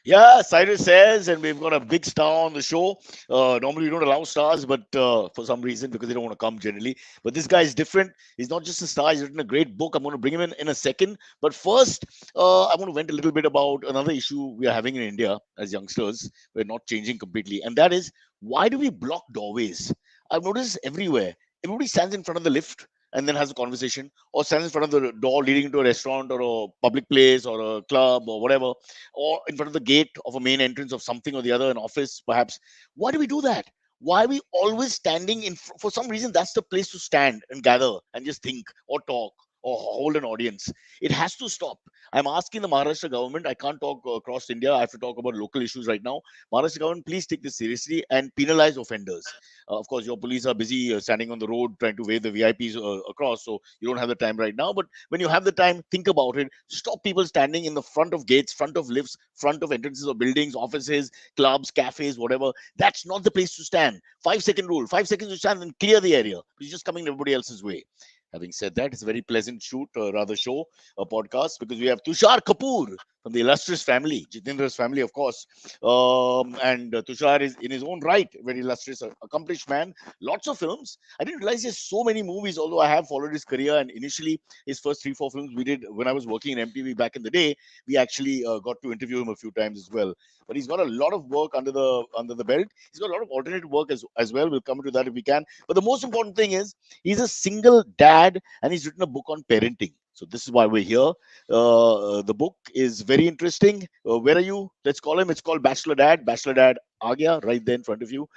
Yeah, Cyrus says, and we've got a big star on the show. Normally, we don't allow stars, but for some reason, because they don't want to come generally. But this guy is different. He's not just a star, he's written a great book. I'm going to bring him in a second. But first, I want to vent a little bit about another issue we are having in India as youngsters. We're not changing completely. And that is, why do we block doorways? I've noticed everywhere. Everybody stands in front of the lift and then has a conversation, or stands in front of the door leading into a restaurant or a public place or a club or whatever, or in front of the gate of a main entrance of something or the other, an office perhaps. Why do we do that? Why are we always standing for some reason? That's the place to stand and gather and just think or talk or hold an audience. It has to stop. I'm asking the Maharashtra government. I can't talk across India. I have to talk about local issues right now. Maharashtra government, please take this seriously and penalize offenders. Of course, your police are busy standing on the road trying to wave the VIPs across, so you don't have the time right now. But when you have the time, think about it. Stop people standing in the front of gates, front of lifts, front of entrances of buildings, offices, clubs, cafes, whatever. That's not the place to stand. 5 second rule. 5 seconds to stand and clear the area. You're just coming everybody else's way. Having said that, it's a very pleasant shoot, rather show, a podcast, because we have Tushar Kapoor from the illustrious family, Jitendra's family, of course. And Tushar is, in his own right, a very illustrious, accomplished man. Lots of films. I didn't realize he has so many movies, although I have followed his career. And initially, his first 3, 4 films we did when I was working in MTV back in the day, we actually got to interview him a few times as well. But he's got a lot of work under the belt. He's got a lot of alternate work as well. We'll come to that if we can. But the most important thing is he's a single dad and he's written a book on parenting. So this is why we're here. The book is very interesting. Where are you? Let's call him. It's called Bachelor Dad. Bachelor Dad Agya, right there in front of you.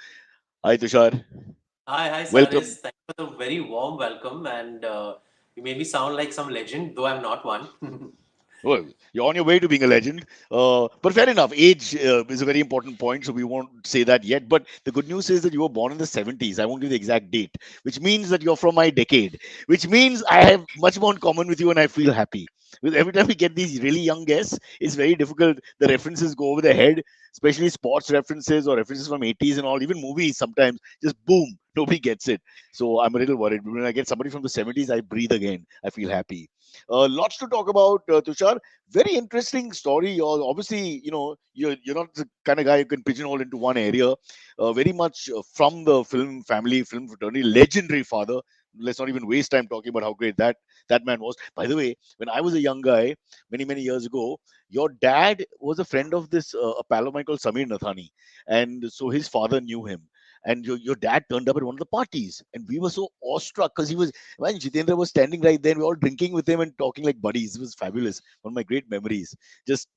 Hi, Tushar. Hi, Welcome. Cyrus. Thank you for the very warm welcome, and you made me sound like some legend, though I'm not one. Well, you're on your way to being a legend. But fair enough. Age is a very important point, so we won't say that yet. But the good news is that you were born in the 70s. I won't give the exact date, which means that you're from my decade, which means I have much more in common with you, and I feel happy. Because every time we get these really young guests, it's very difficult. The references go over their head, especially sports references or references from 80s and all, even movies sometimes, just boom, nobody gets it. So I'm a little worried. When I get somebody from the 70s, I breathe again. I feel happy. Lots to talk about, Tushar. Very interesting story. You're obviously, you're not the kind of guy you can pigeonhole into one area. Very much from the film family, film fraternity, legendary father. Let's not even waste time talking about how great that man was. By the way, when I was a young guy, many years ago, your dad was a friend of this a pal of mine called Samir Nathani, and so his father knew him. And your dad turned up at one of the parties, and we were so awestruck because he was, when Jitendra was standing right there, we were all drinking with him and talking like buddies. It was fabulous. One of my great memories. Just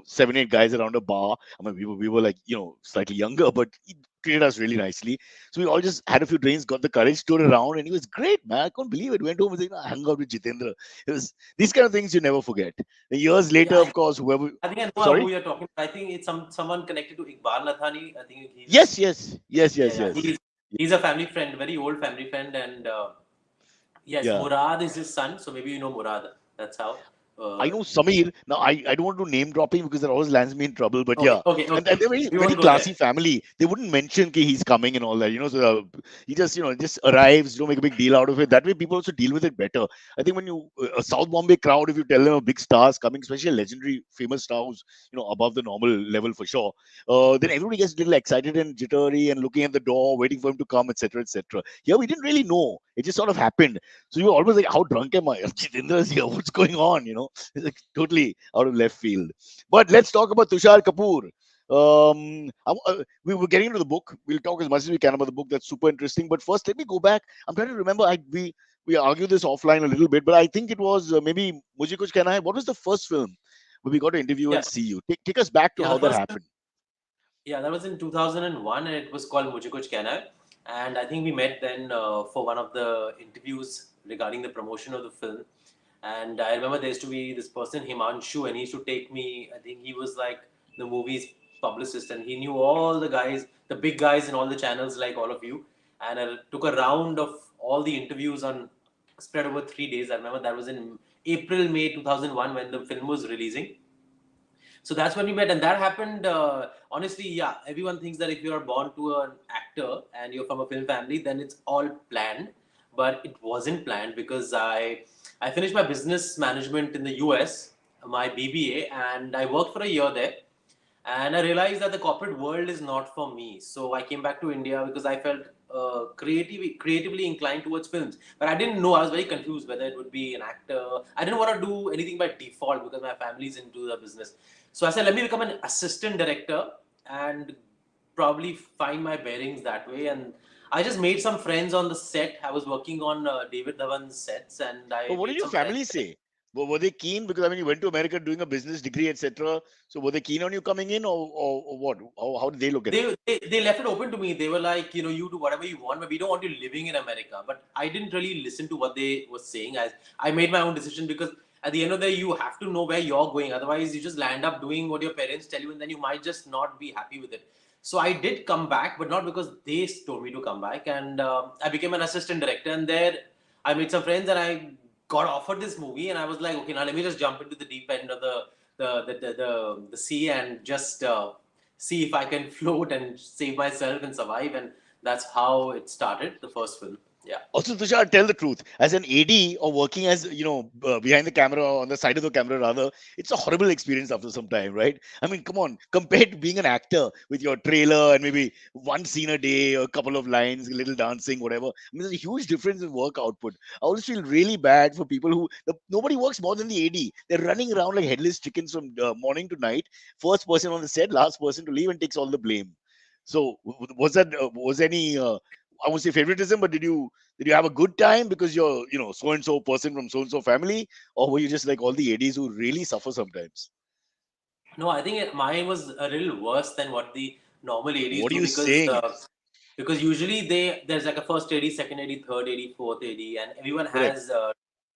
7, 8 guys around a bar. I mean, we were like slightly younger, but he treated us really nicely. So we all just had a few drinks, got the courage, stood around, and he was great, man. I couldn't believe it. Went home and said, I hung out with Jitendra. It was these kind of things you never forget. And years Yeah, later, of course, whoever. I think I know who Sorry. you're talking about. I think it's someone connected to Iqbal Nathani. I think Yes, yes, yes, yeah, yes, yeah. yes. He's a family friend, very old family friend, and yes, Yeah. Murad is his son. So maybe you know Murad. That's how. I Uh, know Samir. Now, I don't want to name dropping because that always lands me in trouble. But okay, yeah, okay, and okay. they're very We very won't go classy there. family. They wouldn't mention that he's coming and all that. So he just arrives. Don't make a big deal out of it. That way, people also deal with it better. I think when you a South Bombay crowd, if you tell them a big star's coming, especially a legendary famous star who's above the normal level for sure, then everybody gets a little excited and jittery and looking at the door, waiting for him to come, etc., etc. Here we didn't really know. It just sort of happened. So you were always like, "How drunk am I? Jitendra's here. What's going on?" It's like totally out of left field. But let's talk about Tushar Kapoor. We were getting into the book. We'll talk as much as we can about the book. That's super interesting. But first, let me go back. I'm trying to remember. We argued this offline a little bit, but I think it was maybe Mujhe Kuch Kehna Hai. What was the first film where we got to interview Yeah, and see you? Take us back to yeah. how The that first one, happened. yeah, that was in 2001, and it was called Mujhe Kuch Kehna Hai. And I think we met then for one of the interviews regarding the promotion of the film. And I remember there used to be this person, Himanshu, and he used to take me. I think he was like the movie's publicist, and he knew all the guys, the big guys in all the channels, like all of you. And I took a round of all the interviews on spread over 3 days. I remember that was in April, May 2001 when the film was releasing. So that's when we met, and that happened. Honestly, yeah, everyone thinks that if you are born to an actor and you're from a film family, then it's all planned. But it wasn't planned because I finished my business management in the US, my BBA, and I worked for a year there. And I realized that the corporate world is not for me. So I came back to India because I felt creatively inclined towards films. But I didn't know, I was very confused whether it would be an actor. I didn't want to do anything by default because my family's into the business. So I said, let me become an assistant director and probably find my bearings that way. And I just made some friends on the set. I was working on David Dhawan's sets, and But I what did made your some friends. family say? Were they keen? Because I mean, you went to America doing a business degree, etc. So were they keen on you coming in, or what? How did they look at it? They left it open to me. They were like, you do whatever you want, but we don't want you living in America. But I didn't really listen to what they were saying. I made my own decision because at the end of the day, you have to know where you're going. Otherwise, you just land up doing what your parents tell you, and then you might just not be happy with it. So I did come back, but not because they told me to come back. And I became an assistant director, and there I made some friends, and I got offered this movie, and I was like, okay, now let me just jump into the deep end of the sea and just see if I can float and save myself and survive. And that's how it started, the first film. Yeah. Also, Tushar, tell the truth. As an AD or working as behind the camera, on the side of the camera rather, it's a horrible experience after some time, right? I mean, come on, compared to being an actor with your trailer and maybe one scene a day, a couple of lines, a little dancing, whatever. I mean, there's a huge difference in work output. I always feel really bad for people nobody works more than the AD. They're running around like headless chickens from morning to night. First person on the set, last person to leave, and takes all the blame. So was any I won't say favoritism, but did you have a good time because you're so and so person from so and so family, or were you just like all the ADs who really suffer sometimes? No, I think mine was a little worse than what the normal ADs What are do you saying? because usually there's like a first AD, second AD, third AD, fourth AD, and everyone Correct. has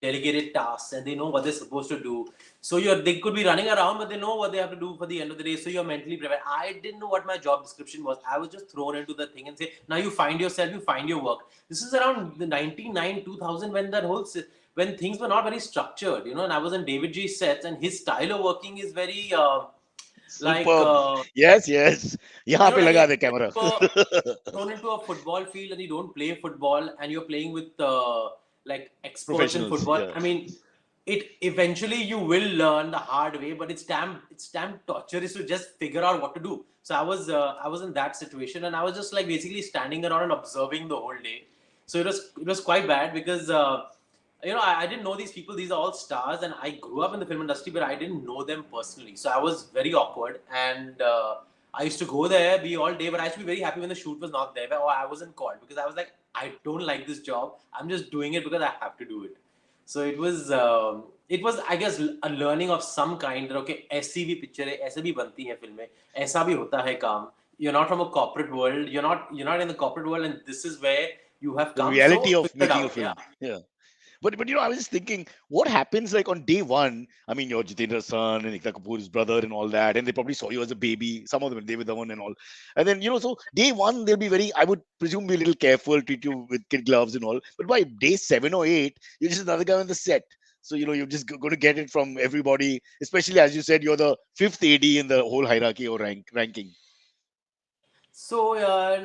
delegated tasks and they know what they're supposed to do. So they could be running around, but they know what they have to do for the end of the day. So you're mentally prepared. I didn't know what my job description was. I was just thrown into the thing and say, now you find yourself, you find your work. This is around the 99, 2000 when that whole when things were not very structured, and I was on David G sets, and his style of working is very like Superb. Yes, yes. यहाँ पे like लगा you're they camera. thrown into a football field and you don't play football and you're playing with like experts in Professionals. football. Yeah. I mean, it eventually you will learn the hard way, but it's damn torturous to just figure out what to do. So I was in that situation, and I was just like basically standing around and observing the whole day. So it was quite bad because I didn't know these people. These are all stars, and I grew up in the film industry, but I didn't know them personally. So I was very awkward, and I used to go there, be all day, but I used to be very happy when the shoot was not there or I wasn't called because I was like, I don't like this job. I'm just doing it because I have to do it. So it was I guess a learning of some kind that okay, ऐसी भी picture है, ऐसे भी बनती हैं फिल्में, ऐसा भी होता है काम. You're not from a corporate world. You're not in the corporate world, and this is where you have The come. So reality of figure it making a out. Yeah. film. Yeah. But I was just thinking, what happens like on day one? I mean, you're Jitendra's son and Ekta Kapoor's brother and all that, and they probably saw you as a baby. Some of them, David Dhawan and all. And then so day one they'll be very, I would presume, be a little careful, treat you with kid gloves and all. But by day 7 or 8, you're just another guy on the set. So you're just going to get it from everybody. Especially as you said, you're the fifth AD in the whole hierarchy or ranking. So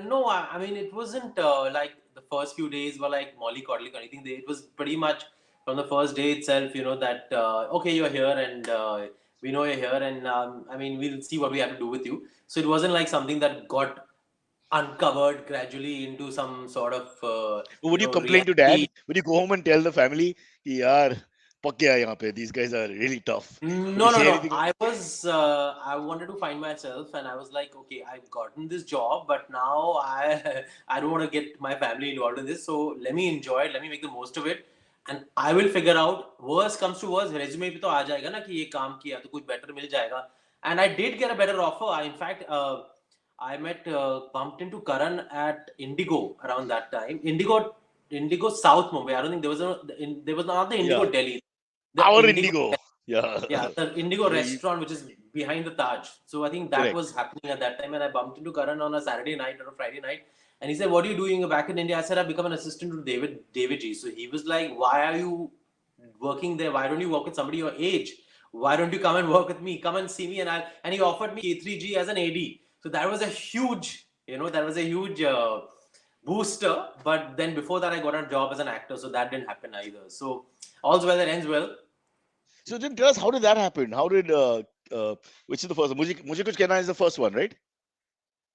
no, I mean it wasn't like the first few days were like mollycoddling or anything. It was pretty much from the first day itself, that okay, you're here and we know you're here, and I mean we'll see what we have to do with you. So it wasn't like something that got uncovered gradually into some sort of Would you complain to reality. dad? Would you go home and tell the family, कि यार पक गया यहाँ पे, these guys are really tough? Would you No, no, say no. anything? I wanted to find myself, and I was like, okay, I've gotten this job, but now I don't want to get my family involved in this. So let me enjoy it. Let me make the most of it, and I will figure out. Worst comes to worst, resume पे तो आ जाएगा ना कि ये काम किया तो कुछ better मिल जाएगा. And I did get a better offer. In fact, I bumped into Karan at Indigo around that time. Indigo South Mumbai. I don't think there was not the Indigo Yeah, Delhi. The our Indigo. Indigo. Yeah, Yeah, the Indigo yeah, restaurant, which is behind the Taj. So I think that was correct. happening at that time, and I bumped into Karan on a Saturday night or a Friday night, And he said, "What are you doing back in India?" I said, "I've become an assistant to David G." So he was like, "Why are you working there? Why don't you work with somebody your age? Why don't you come and work with me? Come and see me." And he offered me K3G as an AD. So that was a huge, that was a huge booster. But then before that, I got a job as an actor, so that didn't happen either. So all's well that ends well. So then tell us, how did that happen? How did which is the first one? Mujhe Kuch Kehna is the first one, right?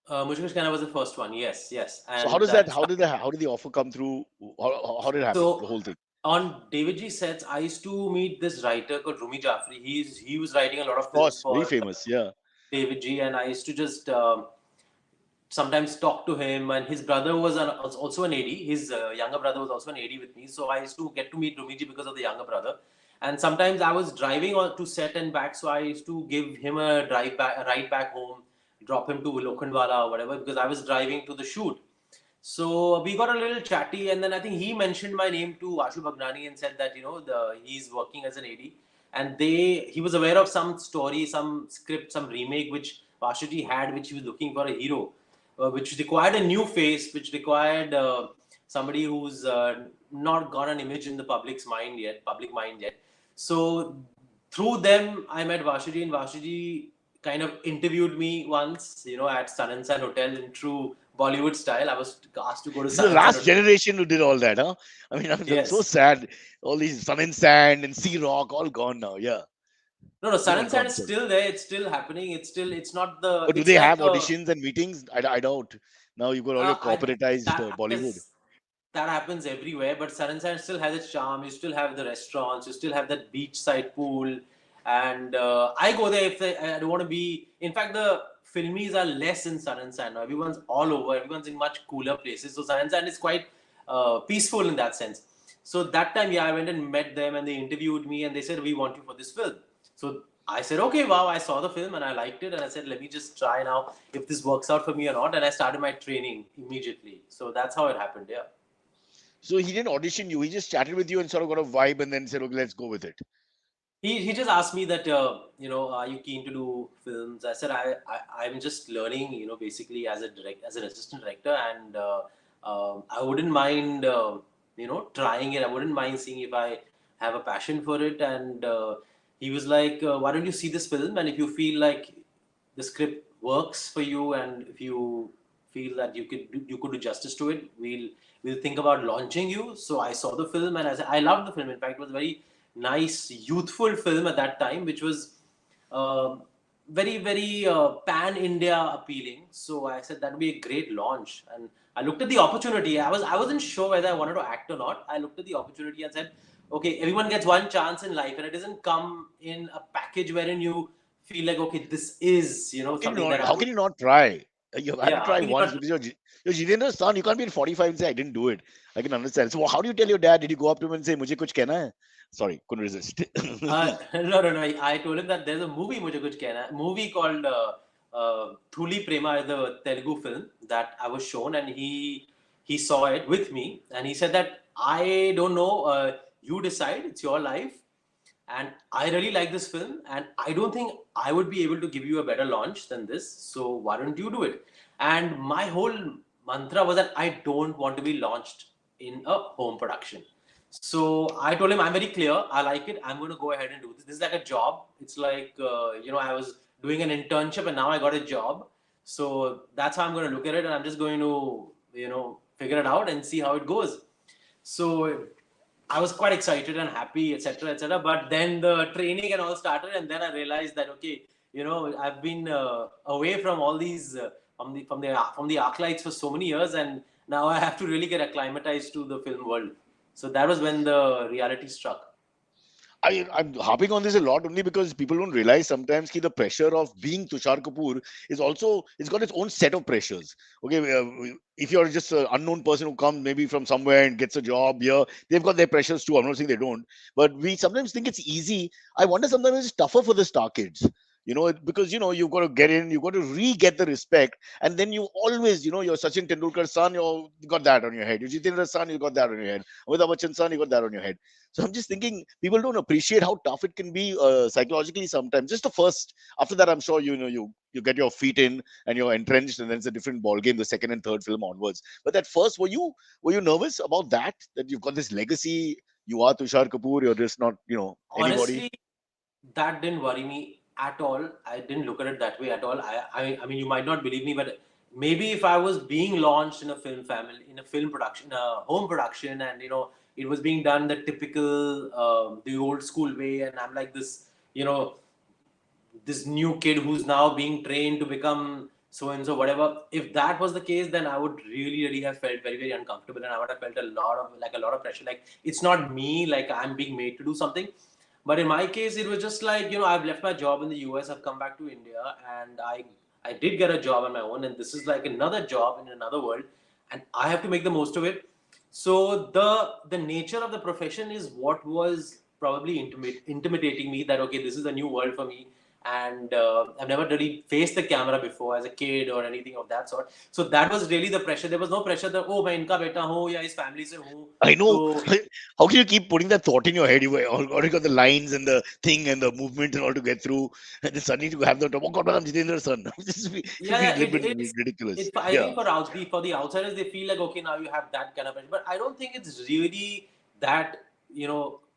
Mushkish Khanna was the first one, yes, yes, So how and does that? that. How did the offer come through? How did it happen? The So whole thing. on David G sets, I used to meet this writer called Rumi Jaffrey. He was writing a lot Of of films course, very for famous. Yeah. David G, and I used to just sometimes talk to him. And his brother was also an AD. His younger brother was also an AD with me. So I used to get to meet Rumiji because of the younger brother. And sometimes I was driving on to set and back, so I used to give him a drive back, a ride back home, drop him to Lokhandwala or whatever, because I was driving to the shoot. So we got a little chatty, and then I think he mentioned my name to Ashu Bhagnani and said that he's working as an AD, and he was aware of some story, some script, some remake which Ashuji had, which he was looking for a hero, which required a new face, which required somebody who's not got an image in the public mind yet. So through them, I met Vashuji, and Vashuji kind of interviewed me once, at Sun and Sun Hotel in true Bollywood style. I was asked to go to This is Sun the and Sun last Hotel. generation who did all that, huh? I mean, I'm so Yes. sad. All these Sun and Sand and Sea Rock, all gone now. Yeah, No, they're Sun all and Sand gone. is Sorry. still there. It's still happening. It's not But do it's they like have auditions and meetings? I doubt. Now you've got all your I corporatized that Bollywood. happens that happens everywhere, but Sun and Sand still has its charm. You still have the restaurants, you still have that beachside pool, and I go there if I don't want to be. In fact, the filmies are less in Sun and Sand now. Everyone's all over. Everyone's in much cooler places. So Sun and Sand is quite peaceful in that sense. So that time, yeah, I went and met them, and they interviewed me, and they said, "We want you for this film." So I said, "Okay, wow." I saw the film and I liked it, and I said, "Let me just try now if this works out for me or not." And I started my training immediately. So that's how it happened. Yeah. So he didn't audition you. He just chatted with you and sort of got a vibe and then said, "Okay, let's go with it." He just asked me that are you keen to do films? I said I'm just learning, basically as as an assistant director, and I wouldn't mind trying it. I wouldn't mind seeing if I have a passion for it. And he was like, why don't you see this film, and if you feel like the script works for you, and if you feel that you could do justice to it, we'll think about launching you. So I saw the film, and I loved the film. In fact, it was a very nice youthful film at that time, which was uh, very very pan India appealing. So I said that would be a great launch, and I looked at the opportunity. I wasn't sure whether I wanted to act or not. I looked at the opportunity and said, okay, everyone gets one chance in life, and it doesn't come in a package wherein you feel like, okay, this is How can you something not? that I How would. can you not try? You've had to Yeah, how try can you once not? because you're Jitendra's son. You can't be in 45 and say I didn't do it. I can understand. So how do you tell your dad? Did you go up to him and say "Mujhe kuch kehna hai"? Sorry, couldn't resist. No. I told him that there's a movie, मुझे कुछ कहना है, movie called Thuli Prema, is the Telugu film that I was shown, and he saw it with me, and he said that I don't know, you decide, it's your life, and I really like this film, and I don't think I would be able to give you a better launch than this. So why don't you do it? And my whole mantra was that I don't want to be launched in a home production. So I told him I'm very clear. I like it. I'm going to go ahead and do this. This is like a job. It's like I was doing an internship and now I got a job. So that's how I'm going to look at it, and I'm just going to figure it out and see how it goes. So I was quite excited and happy, etc., etc. But then the training and all started, and then I realized that okay, I've been away from all these from the arc lights for so many years, and now I have to really get acclimatized to the film world. So that was when the reality struck. I'm harping on this a lot only because people don't realize sometimes that the pressure of being Tushar Kapoor is also, it's got its own set of pressures. Okay, if you're just an unknown person who comes maybe from somewhere and gets a job here, they've got their pressures too. I'm not saying they don't, but we sometimes think it's easy. I wonder sometimes it's tougher for the star kids. because you've got to get in, you've got to re-get the respect, and then you always, you're Sachin Tendulkar's son, you got that on your head. You're Jitendra's son, you got that on your head. Amitabh Bachchan's son, you got that on your head. So I'm just thinking, people don't appreciate how tough it can be psychologically sometimes. Just the first, after that, I'm sure you get your feet in and you're entrenched, and then it's a different ball game. The second and third film onwards. But that first, were you nervous about that? That you've got this legacy. You are Tushar Kapoor. You're just not anybody. Honestly, that didn't worry me at all. I didn't look at it that way at all. I mean, you might not believe me, but maybe if I was being launched in a film family, in a film production, a home production, and it was being done the typical, the old school way, and I'm like you know, this new kid who's now being trained to become so and so, whatever. If that was the case, then I would really, really have felt very, very uncomfortable, and I would have felt a lot of pressure. Like it's not me, like I'm being made to do something. But in my case, it was just like I've left my job in the US, I've come back to India, and I did get a job on my own, and this is like another job in another world, and I have to make the most of it. So the nature of the profession is what was probably intimidating me. That okay, this is a new world for me, and I've never really faced the camera before as a kid or anything of that sort. So that was really the pressure. There was no pressure that मैं इनका बेटा हूँ या इस family से हूँ. I know. So How can you keep putting that thought in your head? You already got the lines and the thing and the movement and all to get through, and then suddenly to have the top. Oh God, I'm Jitendra's son. This will be yeah, a little bit it's ridiculous. I Yeah, think for the outsiders they feel like okay, now you have that kind of pressure, but I don't think it's really that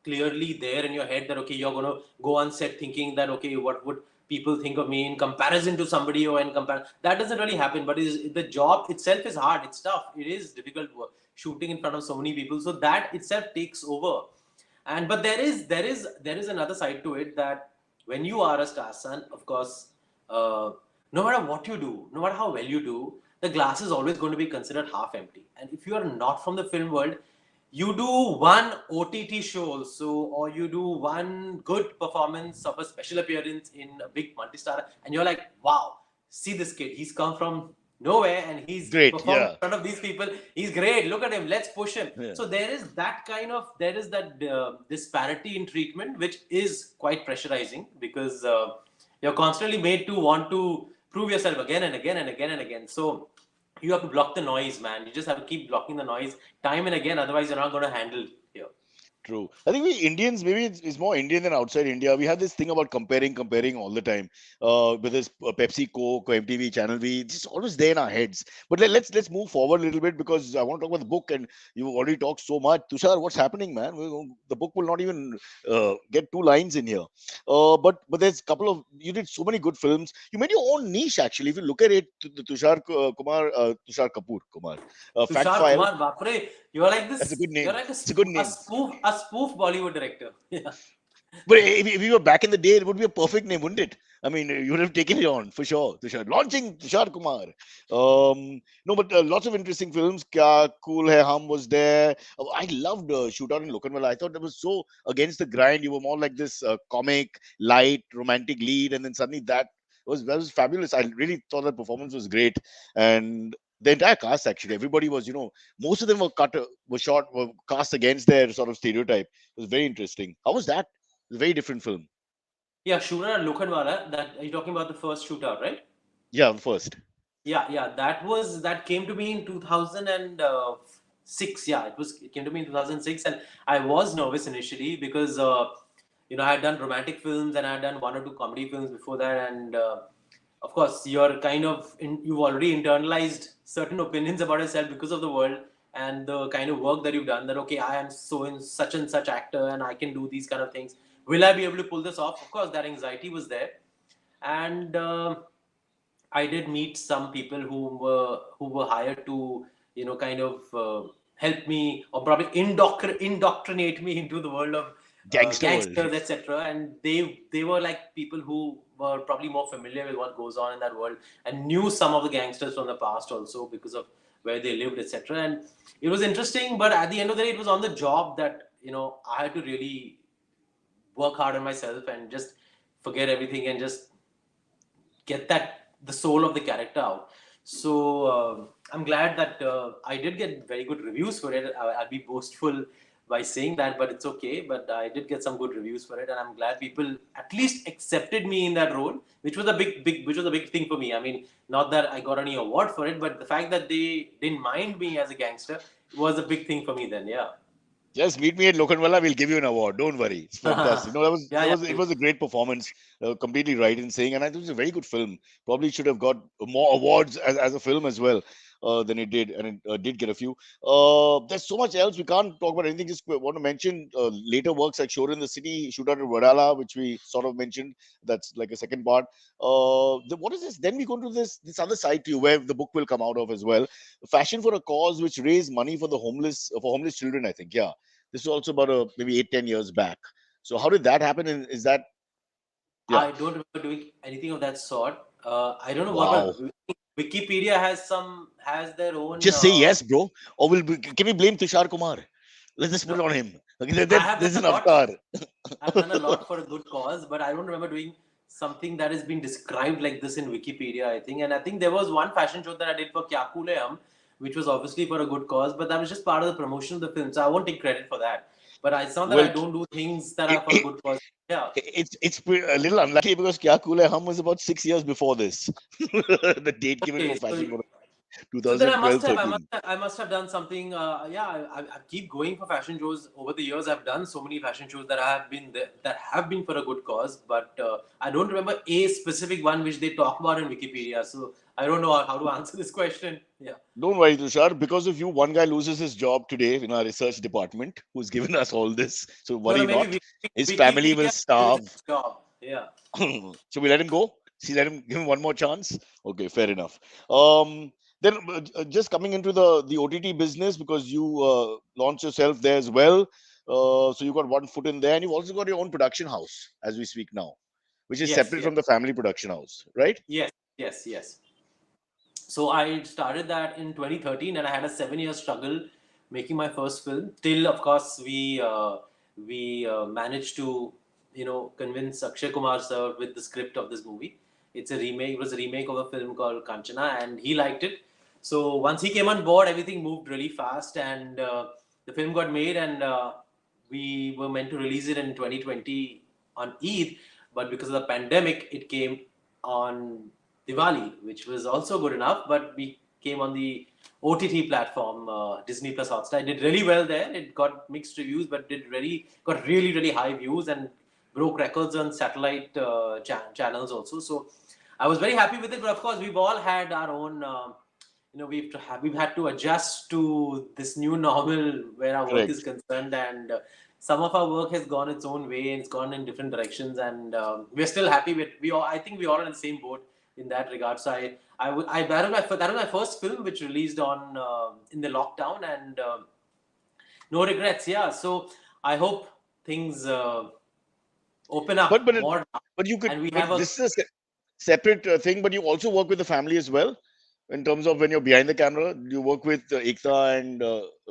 clearly there in your head that okay, you're gonna go on set thinking that okay, what would people think of me in comparison to somebody, or in compare that doesn't really happen. But the job itself is hard, it's tough, it is difficult work, shooting in front of so many people, so that itself takes over. And but there is another side to it, that when you are a star son, of course, no matter what you do, no matter how well you do, the glass is always going to be considered half empty. And if you are not from the film world, you do one OTT show, or you do one good performance of a special appearance in a big multi-star, and you're like, wow, see this kid, he's come from nowhere and he's great. performed in Yeah, front of these people. He's great. Look at him. Let's push him. yeah. So there is that disparity in treatment, which is quite pressurizing, because you're constantly made to want to prove yourself again and again and again and again. So you have to block the noise, man. You just have to keep blocking the noise time and again. Otherwise, you're not going to handle here. True. I think we Indians, maybe it's more Indian than outside India. We have this thing about comparing all the time. Whether it's Pepsi, Coke, or MTV, Channel V, it's just always there in our heads. But let's move forward a little bit, because I want to talk about the book, and you've already talked so much. Tushar, what's happening, man? The book will not even get two lines in here. But there's a couple of, you did so many good films. You made your own niche actually. If you look at it, the Tushar Kapoor Kumar, Fact Tushar File. Kumar, Bapre, you're like That's a this. good You're name. like It's a good a name. spoof Bollywood director. Yeah. But if you were back in the day, it would be a perfect name, wouldn't it? I mean, you would have taken it on for sure. Tushar. Launching Tushar Kumar. No, but lots of interesting films. Kya Cool Hai Hum was there. I loved Shootout in Lokanwala. I thought that was so against the grind. You were more like this comic, light, romantic lead, and then suddenly that was fabulous. I really thought that performance was great, and the entire cast actually, everybody was, most of them were cast against their sort of stereotype. It was very interesting. How was that? It's a very different film. Yeah, Shooter and Lokhandwala. That you're talking about the first shootout, right? Yeah, the first. Yeah, yeah. That came to me in 2006. Yeah, it came to me in 2006, and I was nervous initially because I had done romantic films and I had done one or two comedy films before that, and of course you've already internalized certain opinions about yourself because of the world and the kind of work that you've done. That okay, I am so and such actor and I can do these kind of things. Will I be able to pull this off? Of course, that anxiety was there, and I did meet some people who were hired to kind of help me, or probably indoctrinate me into the world of Gangster world. gangsters, etc. And they were like people who were probably more familiar with what goes on in that world and knew some of the gangsters from the past also because of where they lived, etc. And it was interesting, but at the end of the day, it was on the job that I had to really work hard on myself and just forget everything and just get the soul of the character out. So I'm glad that I did get very good reviews for it. I'll be boastful by saying that, but it's okay. But I did get some good reviews for it, and I'm glad people at least accepted me in that role, which was a which was a big thing for me. I mean, not that I got any award for it, but the fact that they didn't mind me as a gangster was a big thing for me then. Yeah. Just meet me at Lokhandwala. We'll give you an award. Don't worry. It's fantastic. No, Yeah, yeah. it was a great performance. Completely right in saying, and I think it was a very good film. Probably should have got more awards as a film as well than it did, and it did get a few. There's so much else we can't talk about anything. Just want to mention later works like Shore in the City, Shootout at Vadala, which we sort of mentioned. That's like a second part. What is this? Then we go to this other side to you where the book will come out of as well. Fashion for a Cause, which raised money for the homeless for homeless children. I think, yeah, this is also about maybe 8-10 years back. So how did that happen? And is that, yeah? I don't remember doing anything of that sort. I don't know what, Wow. but Wikipedia has their own. Just say yes, bro. Or can we blame Tushar Kumar? Let's just put No, it on him. Okay, I have there's done an a lot. avatar. I've done a lot for a good cause, but I don't remember doing something that has been described like this in Wikipedia, I think. And I think there was one fashion show that I did for Kya Kule Hum, which was obviously for a good cause, but that was just part of the promotion of the film. So I won't take credit for that. But it's not that I Well, don't do things that it, are for a it, good cause. Yeah. it's a little unlucky because Kya Cool Hai Hum was about 6 years before this. The date given Okay. for fashion for So then 2012 13. I must have done something. Yeah, I keep going for fashion shows over the years. I've done so many fashion shows that I have been there, that have been for a good cause, but I don't remember a specific one which they talk about in Wikipedia. So I don't know how to answer this question. Yeah. Don't worry, Tushar. Because of you, one guy loses his job today in our research department who's given us all this. So No, no, worry maybe not. His family will Wikipedia will do starve. its job. Yeah. Should we let him go? See, let him give him one more chance. Okay, fair enough. Then just coming into the OTT business because you launched yourself there as well. So you got one foot in there, and you've also got your own production house as we speak now, which is Yes. separate Yes. from the family production house, right? Yes. Yes. Yes. So I started that in 2013, and I had a 7 year struggle making my first film. Till, of course, we managed to convince Akshay Kumar sir with the script of this movie. It's a remake. It was a remake of a film called Kanchana, and he liked it. So once he came on board, everything moved really fast, and the film got made, and we were meant to release it in 2020 on Eid, but because of the pandemic, it came on Diwali, which was also good enough, but we came on the OTT platform, Disney Plus Hotstar. It did really well there. It got mixed reviews, but got really, really high views and broke records on satellite channels also. So I was very happy with it. But of course, we've all had our own. We've had to adjust to this new normal where our work is Correct. concerned, and some of our work has gone its own way and it's gone in different directions, and we're still happy with we all. I think we all are in the same boat in that regard. So that was my first film which released on in the lockdown, and no regrets. Yeah, so I hope things open But up but it, more now, but you could and we but have a this is a separate thing. But you also work with the family as well in terms of when you're behind the camera. Do you work with Ekta and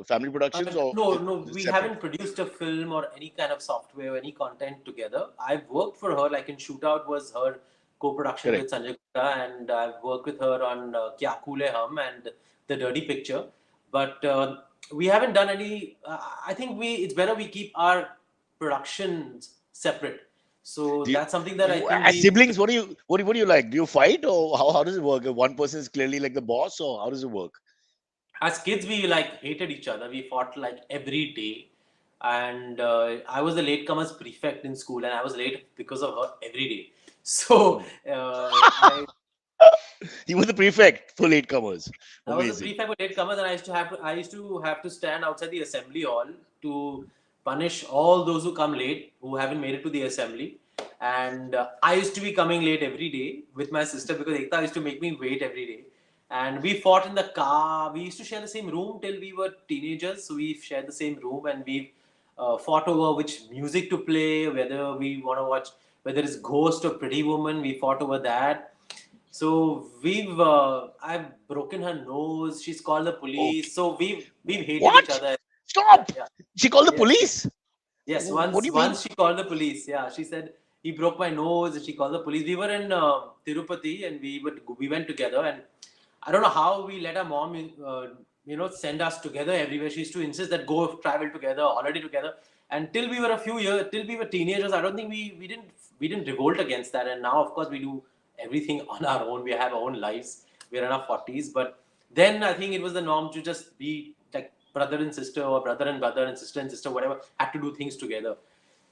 family productions, or no, no, it's we separate? haven't produced a film or any kind of software or any content together. I've worked for her, like in Shootout was her co-production Correct. with Sanjay Gupta, and I've worked with her on Kya Kule Hum and The Dirty Picture. But we haven't done any. I think it's better we keep our productions separate. So Do you, that's something that I think as we siblings, what do you like? Do you fight, or how does it work? One person is clearly like the boss, or how does it work? as kids we like hated each other. We fought like every day, and I was the latecomers prefect in school, and I was late because of her every day. So Hmm. I He was the prefect for latecomers. I was the Amazing. prefect for latecomers, and I used to have to stand outside the assembly hall to punish all those who come late who haven't made it to the assembly. And I used to be coming late every day with my sister because Ekta used to make me wait every day. And we fought in the car. We used to share the same room till we were teenagers. So we shared the same room, and we fought over which music to play, whether we want to watch, whether it's Ghost or Pretty Woman. We fought over that. So I've broken her nose. She's called the Oh, police. So we've hated each what? other. Stop! Yeah. She called the Yes. police. Yes, What do you mean? once she called the police. Yeah, she said he broke my nose, and she called the police. We were in Tirupati, and we went together, and I don't know how we let our mom send us together everywhere. She used to insist that go travel together, holiday together. And till we were a few years, till we were teenagers, I don't think we didn't revolt against that. And now, of course, we do everything on our own. We have our own lives. We're in our 40s. But then I think it was the norm to just be like brother and sister, or brother and sister, whatever, had to do things together.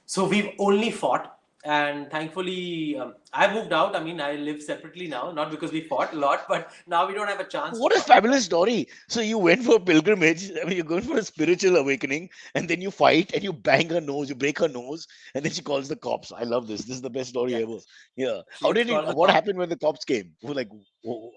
So we've only fought, and thankfully, I moved out. I mean, I live separately now, not because we fought a lot, but now we don't have a chance to What a talk. fabulous story. So you went for a pilgrimage. I mean, you're going for a spiritual awakening, and then you fight and you bang her nose, you break her nose, and then she calls the cops. I love this. This is the best story Yes, ever. Yeah. she used to call the What cop. happened when the cops came? Like,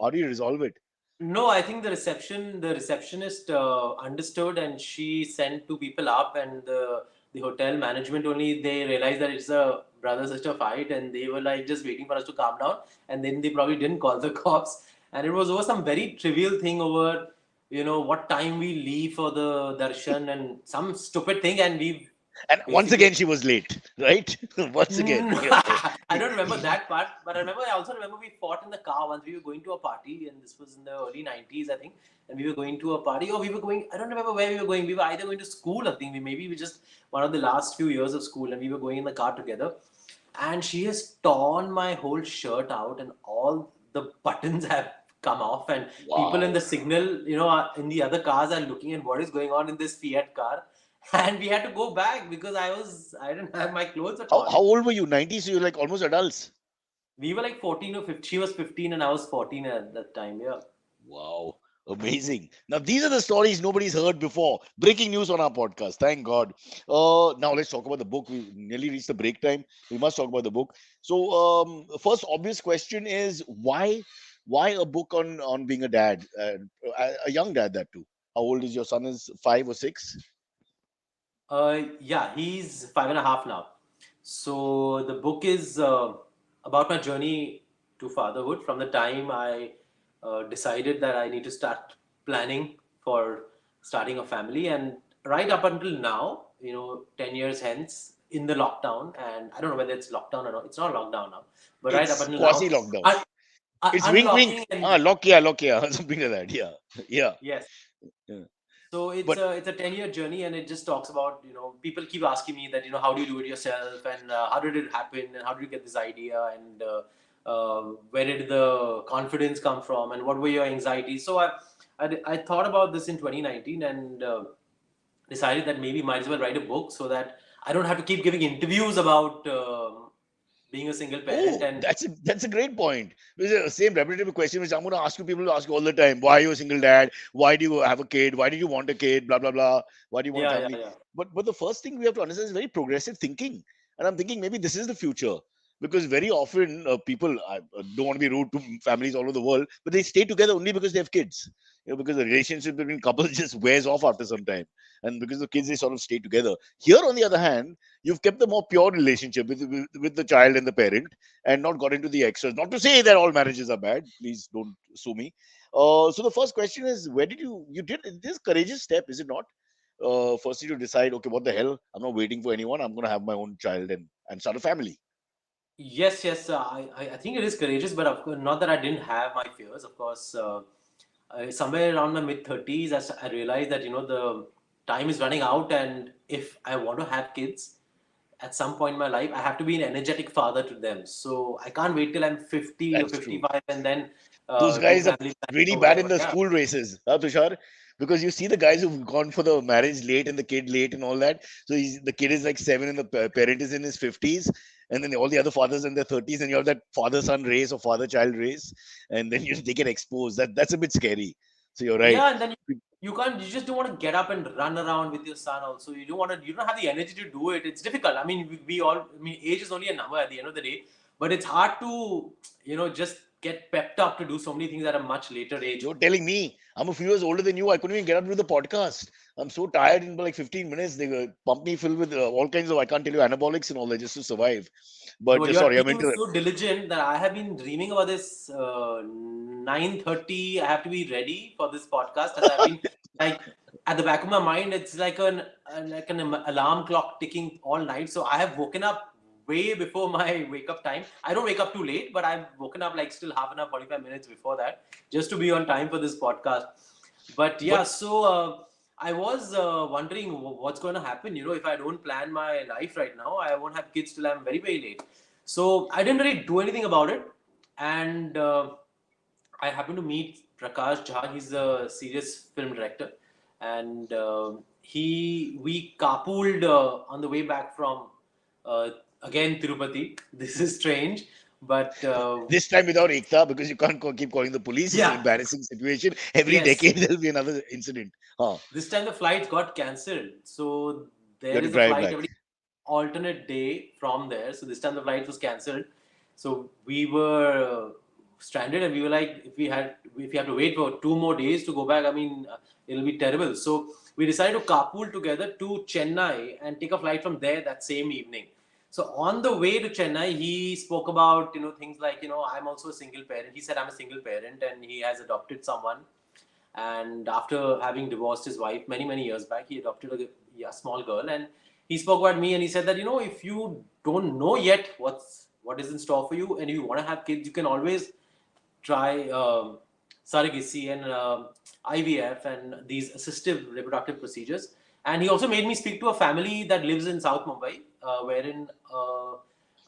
how do you resolve it? No, I think the receptionist understood, and she sent two people up, and the hotel management only they realized that it's a brother sister fight, and they were like just waiting for us to calm down, and then they probably didn't call the cops, and it was over some very trivial thing over what time we leave for the darshan and some stupid thing, and we And once basically again, she was late, right? Once again. Mm, Yeah. I don't remember that part, but I also remember we fought in the car once. We were going to a party, and this was in the early 90s, I think. And we were going to a party, or we were going, I don't remember where we were going. We were either going to school, I think. Maybe we just one of the last few years of school, and we were going in the car together. And she has torn my whole shirt out, and all the buttons have come off. And people in Wow. the signal, in the other cars are looking at what is going on in this Fiat car. And we had to go back because I didn't have my clothes were torn. How old were you? 90, so you're like almost adults. We were like 14 or 15. She was 15 and I was 14 at that time. Yeah. Wow. Amazing. Now, these are the stories nobody's heard before. Breaking news on our podcast. Thank God. Now, let's talk about the book. We nearly reached the break time. We must talk about the book. So, first obvious question is why a book on being a dad, a young dad, that too? How old is your son? Is 5 or 6? Yeah, he's 5.5 now. So the book is about my journey to fatherhood from the time I decided that I need to start planning for starting a family, and right up until now, 10 years hence in the lockdown, and I don't know whether it's lockdown or not. It's not lockdown now, but right up It's until now, quasi lockdown. un- It's wink unlocking wink. and Lock yeah, something like that. Yeah, yeah. yes. Yeah. So it's But a 10-year journey, and it just talks about people keep asking me that how do you do it yourself, and how did it happen, and how did you get this idea, and where did the confidence come from, and what were your anxieties. So I thought about this in 2019, and decided that maybe might as well write a book so that I don't have to keep giving interviews about being a single parent. oh, And that's a great point. It's the same repetitive question which I'm going to ask you. People ask you all the time. Why are you a single dad? Why do you have a kid? Why did you want a kid? Blah blah blah. Why do you want a yeah, yeah, family? yeah. But the first thing we have to understand is very progressive thinking. And I'm thinking maybe this is the future, because very often people don't want to be rude to families all over the world, but they stay together only because they have kids. Because the relationship between couples just wears off after some time, and because the kids they sort of stay together. Here, on the other hand, you've kept the more pure relationship with the child and the parent, and not got into the extras. Not to say that all marriages are bad. Please don't sue me. So the first question is, where did you did this courageous step? Is it not? Firstly, to decide, okay, what the hell? I'm not waiting for anyone. I'm going to have my own child and start a family. Yes, yes. I think it is courageous, but of course, not that I didn't have my fears. Of course, somewhere around my mid 30s, I realized that the time is running out, and if I want to have kids at some point in my life, I have to be an energetic father to them. So I can't wait till I'm 50 or That's true. 55 and then Those do guys are family planning really or bad in whatever. the Yeah, school races, Tushar? Because you see the guys who've gone for the marriage late and the kid late and all that. So the kid is like 7 and the parent is in his 50s, and then all the other fathers in their 30s, and you have that father-son race or father-child race, and then they get exposed. That's a bit scary. So you're right. yeah, and then you can't. You just don't want to get up and run around with your son. Also, you don't want to. You don't have the energy to do it. It's difficult. I mean, we all. I mean, age is only a number at the end of the day, but it's hard to just get pepped up to do so many things at a much later age. You're telling me I'm a few years older than you. I couldn't even get up to the podcast. I'm so tired in like 15 minutes. They pump me filled with all kinds of, I can't tell you, anabolics and all that just to survive. No, But your sorry, I'm team is into so diligent that I have been dreaming about this 9:30. I have to be ready for this podcast, as I've been like at the back of my mind. It's like an alarm clock ticking all night. So I have woken up way before my wake up time. I don't wake up too late, but I've woken up like still half an hour, 45 minutes before that, just to be on time for this podcast. But But yeah, so I was wondering what's going to happen. If I don't plan my life right now, I won't have kids till I'm very, very late. So I didn't really do anything about it. And I happened to meet Prakash Jha. He's a serious film director. And we carpooled on the way back from, uh, again, Tirupati. This is strange. But this time without Ekta, because you can't keep calling the police. It's an yeah, embarrassing situation. Every yes. decade there'll be another incident. Huh. This time the flight got cancelled. So You there have to is a drive flight back. every alternate day from there. So this time the flight was cancelled. So we were stranded, and we were like, if we have to wait for 2 more days to go back, I mean, it'll be terrible. So we decided to carpool together to Chennai and take a flight from there that same evening. So on the way to Chennai, he spoke about things like I'm also a single parent. He said I'm a single parent and he has adopted someone, and after having divorced his wife many years back, he adopted a small girl. And he spoke about me, and he said that if you don't know yet what is in store for you, and if you want to have kids, you can always try surrogacy and IVF and these assistive reproductive procedures. And he also made me speak to a family that lives in South Mumbai, wherein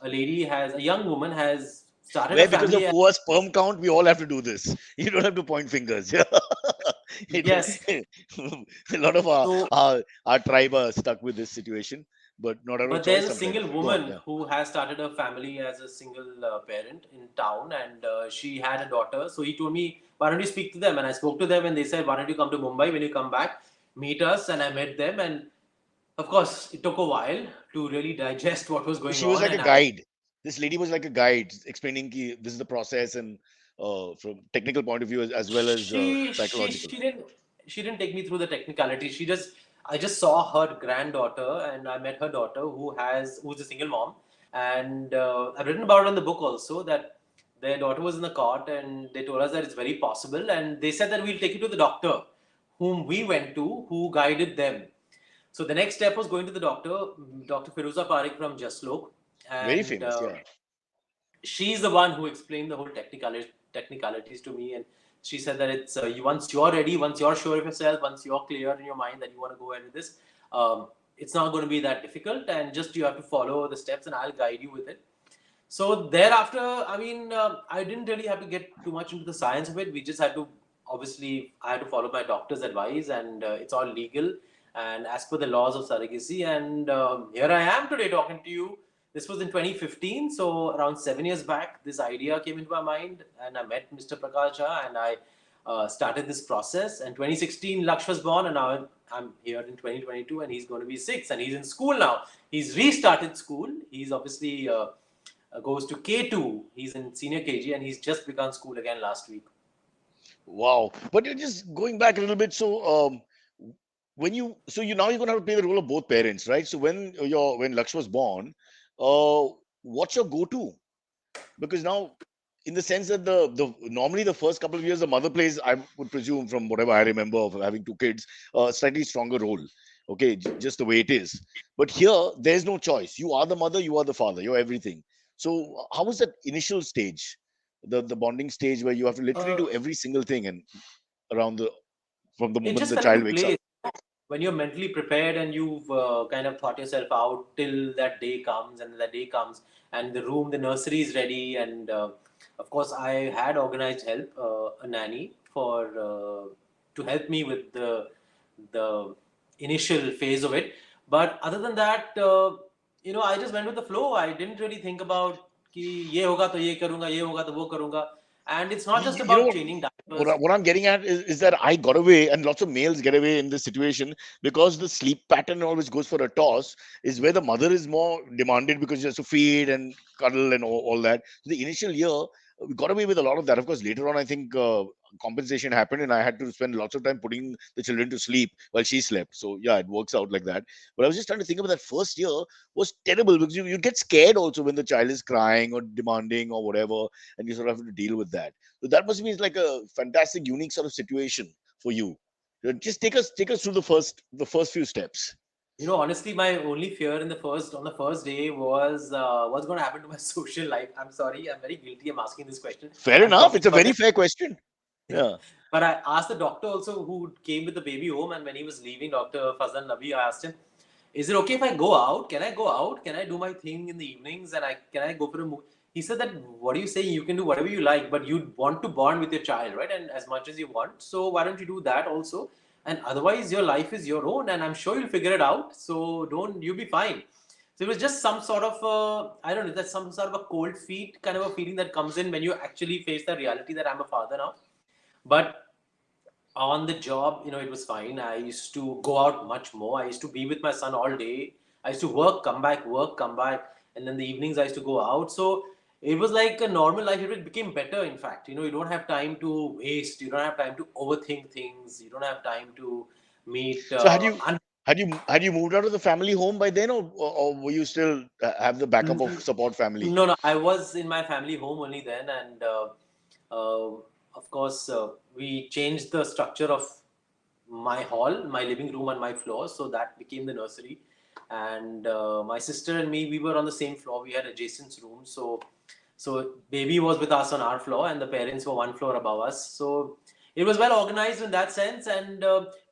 a young woman has started a Where because of family. poor sperm count, we all have to do this. You don't have to point fingers. Yeah. Yes. A lot of So our tribe are stuck with this situation, but not out of but choice there's a sometimes. single Go on, woman yeah. who has started a family as a single parent in town, and she had a daughter. So he told me, "Why don't you speak to them?" And I spoke to them, and they said, "Why don't you come to Mumbai? When you come back, meet us." And I met them, and of course, it took a while to really digest what was So going she was on. like a And I guide. This lady was like a guide, explaining this is the process and from technical point of view as well as psychological. she didn't take me through the technicality. I just saw her granddaughter, and I met her daughter who's a single mom. And I've written about it in the book also, that their daughter was in the court, and they told us that it's very possible, and they said that we'll take you to the doctor whom we went to, who guided them. So the next step was going to the doctor, Dr. Firuza Parekh from Jaslok. Very And famous, yeah. she's the one who explained the whole technicalities to me. And she said that it's once you're ready, once you're sure of yourself, once you're clear in your mind that you want to go ahead with this, it's not going to be that difficult, and just you have to follow the steps, and I'll guide you with it. So thereafter, I mean, I didn't really have to get too much into the science of it. We just had to, obviously, I had to follow my doctor's advice, and it's all legal and as per the laws of surrogacy. And here I am today talking to you. This was in 2015, so around 7 years back, this idea came into my mind, and I met Mr. Prakash Jha, and I started this process. And 2016, Laksh was born, and now I'm here in 2022, and he's going to be 6, and he's in school now. He's restarted school. He's obviously goes to K2. He's in senior KG, and he's just begun school again last week. Wow. But you're just going back a little bit. So when you now you're gonna have to play the role of both parents, right? So when Laksh was born, uh, what's your go-to? Because now, in the sense that the normally the first couple of years the mother plays, I would presume from whatever I remember of having two kids, a slightly stronger role. Okay, just the way it is. But here there's no choice. You are the mother, you are the father, you're everything. So how was that initial stage, the bonding stage where you have to literally Uh, do every single thing and around the from the it moment just the fell child into wakes up? place when you're mentally prepared, and you've kind of thought yourself out till that day comes, and that day comes, and the nursery is ready. And of course, I had organized help, a nanny to help me with the initial phase of it. But other than that, I just went with the flow. I didn't really think about कि ये होगा तो ये करूँगा, ये होगा तो वो करूँगा. And it's not just You know about changing diapers. what I'm getting at is that I got away, and lots of males get away in this situation because the sleep pattern always goes for a toss, is where the mother is more demanded because she has to feed and cuddle and all that. The initial year, we got away with a lot of that. Of course, later on, I think compensation happened, and I had to spend lots of time putting the children to sleep while she slept. So yeah, it works out like that. But I was just trying to think about that first year was terrible because you get scared also when the child is crying or demanding or whatever, and you sort of have to deal with that. So that must be like a fantastic, unique sort of situation for you. Just take us through the first few steps. Honestly, my only fear on the first day was what's going to happen to my social life. I'm sorry, I'm very guilty. I'm asking this question. Fair I'm enough. talking It's a about very it. fair question. Yeah. But I asked the doctor also who came with the baby home, and when he was leaving, Dr. Fazlan Nabi, I asked him, "Is it okay if I go out? Can I go out? Can I do my thing in the evenings? And can I go for a movie?" He said that, "What are you saying? You can do whatever you like, but you want to bond with your child, right? And as much as you want, so why don't you do that also? And otherwise, your life is your own, and I'm sure you'll figure it out. So don't you'll be fine." So it was just some sort of I don't know, that's some sort of a cold feet kind of a feeling that comes in when you actually face the reality that I'm a father now. But on the job, it was fine. I used to go out much more. I used to be with my son all day. I used to work, come back, and then the evenings I used to go out. So it was like a normal life. It became better, in fact. You don't have time to waste. You don't have time to overthink things. You don't have time to meet. So had you moved out of the family home by then, or were you still have the backup of support family? No, no. I was in my family home only then, and uh, of course, we changed the structure of my hall, my living room, and my floor, so that became the nursery. And my sister and me, we were on the same floor. We had adjacent rooms, so baby was with us on our floor, and the parents were one floor above us. So it was well organized in that sense, and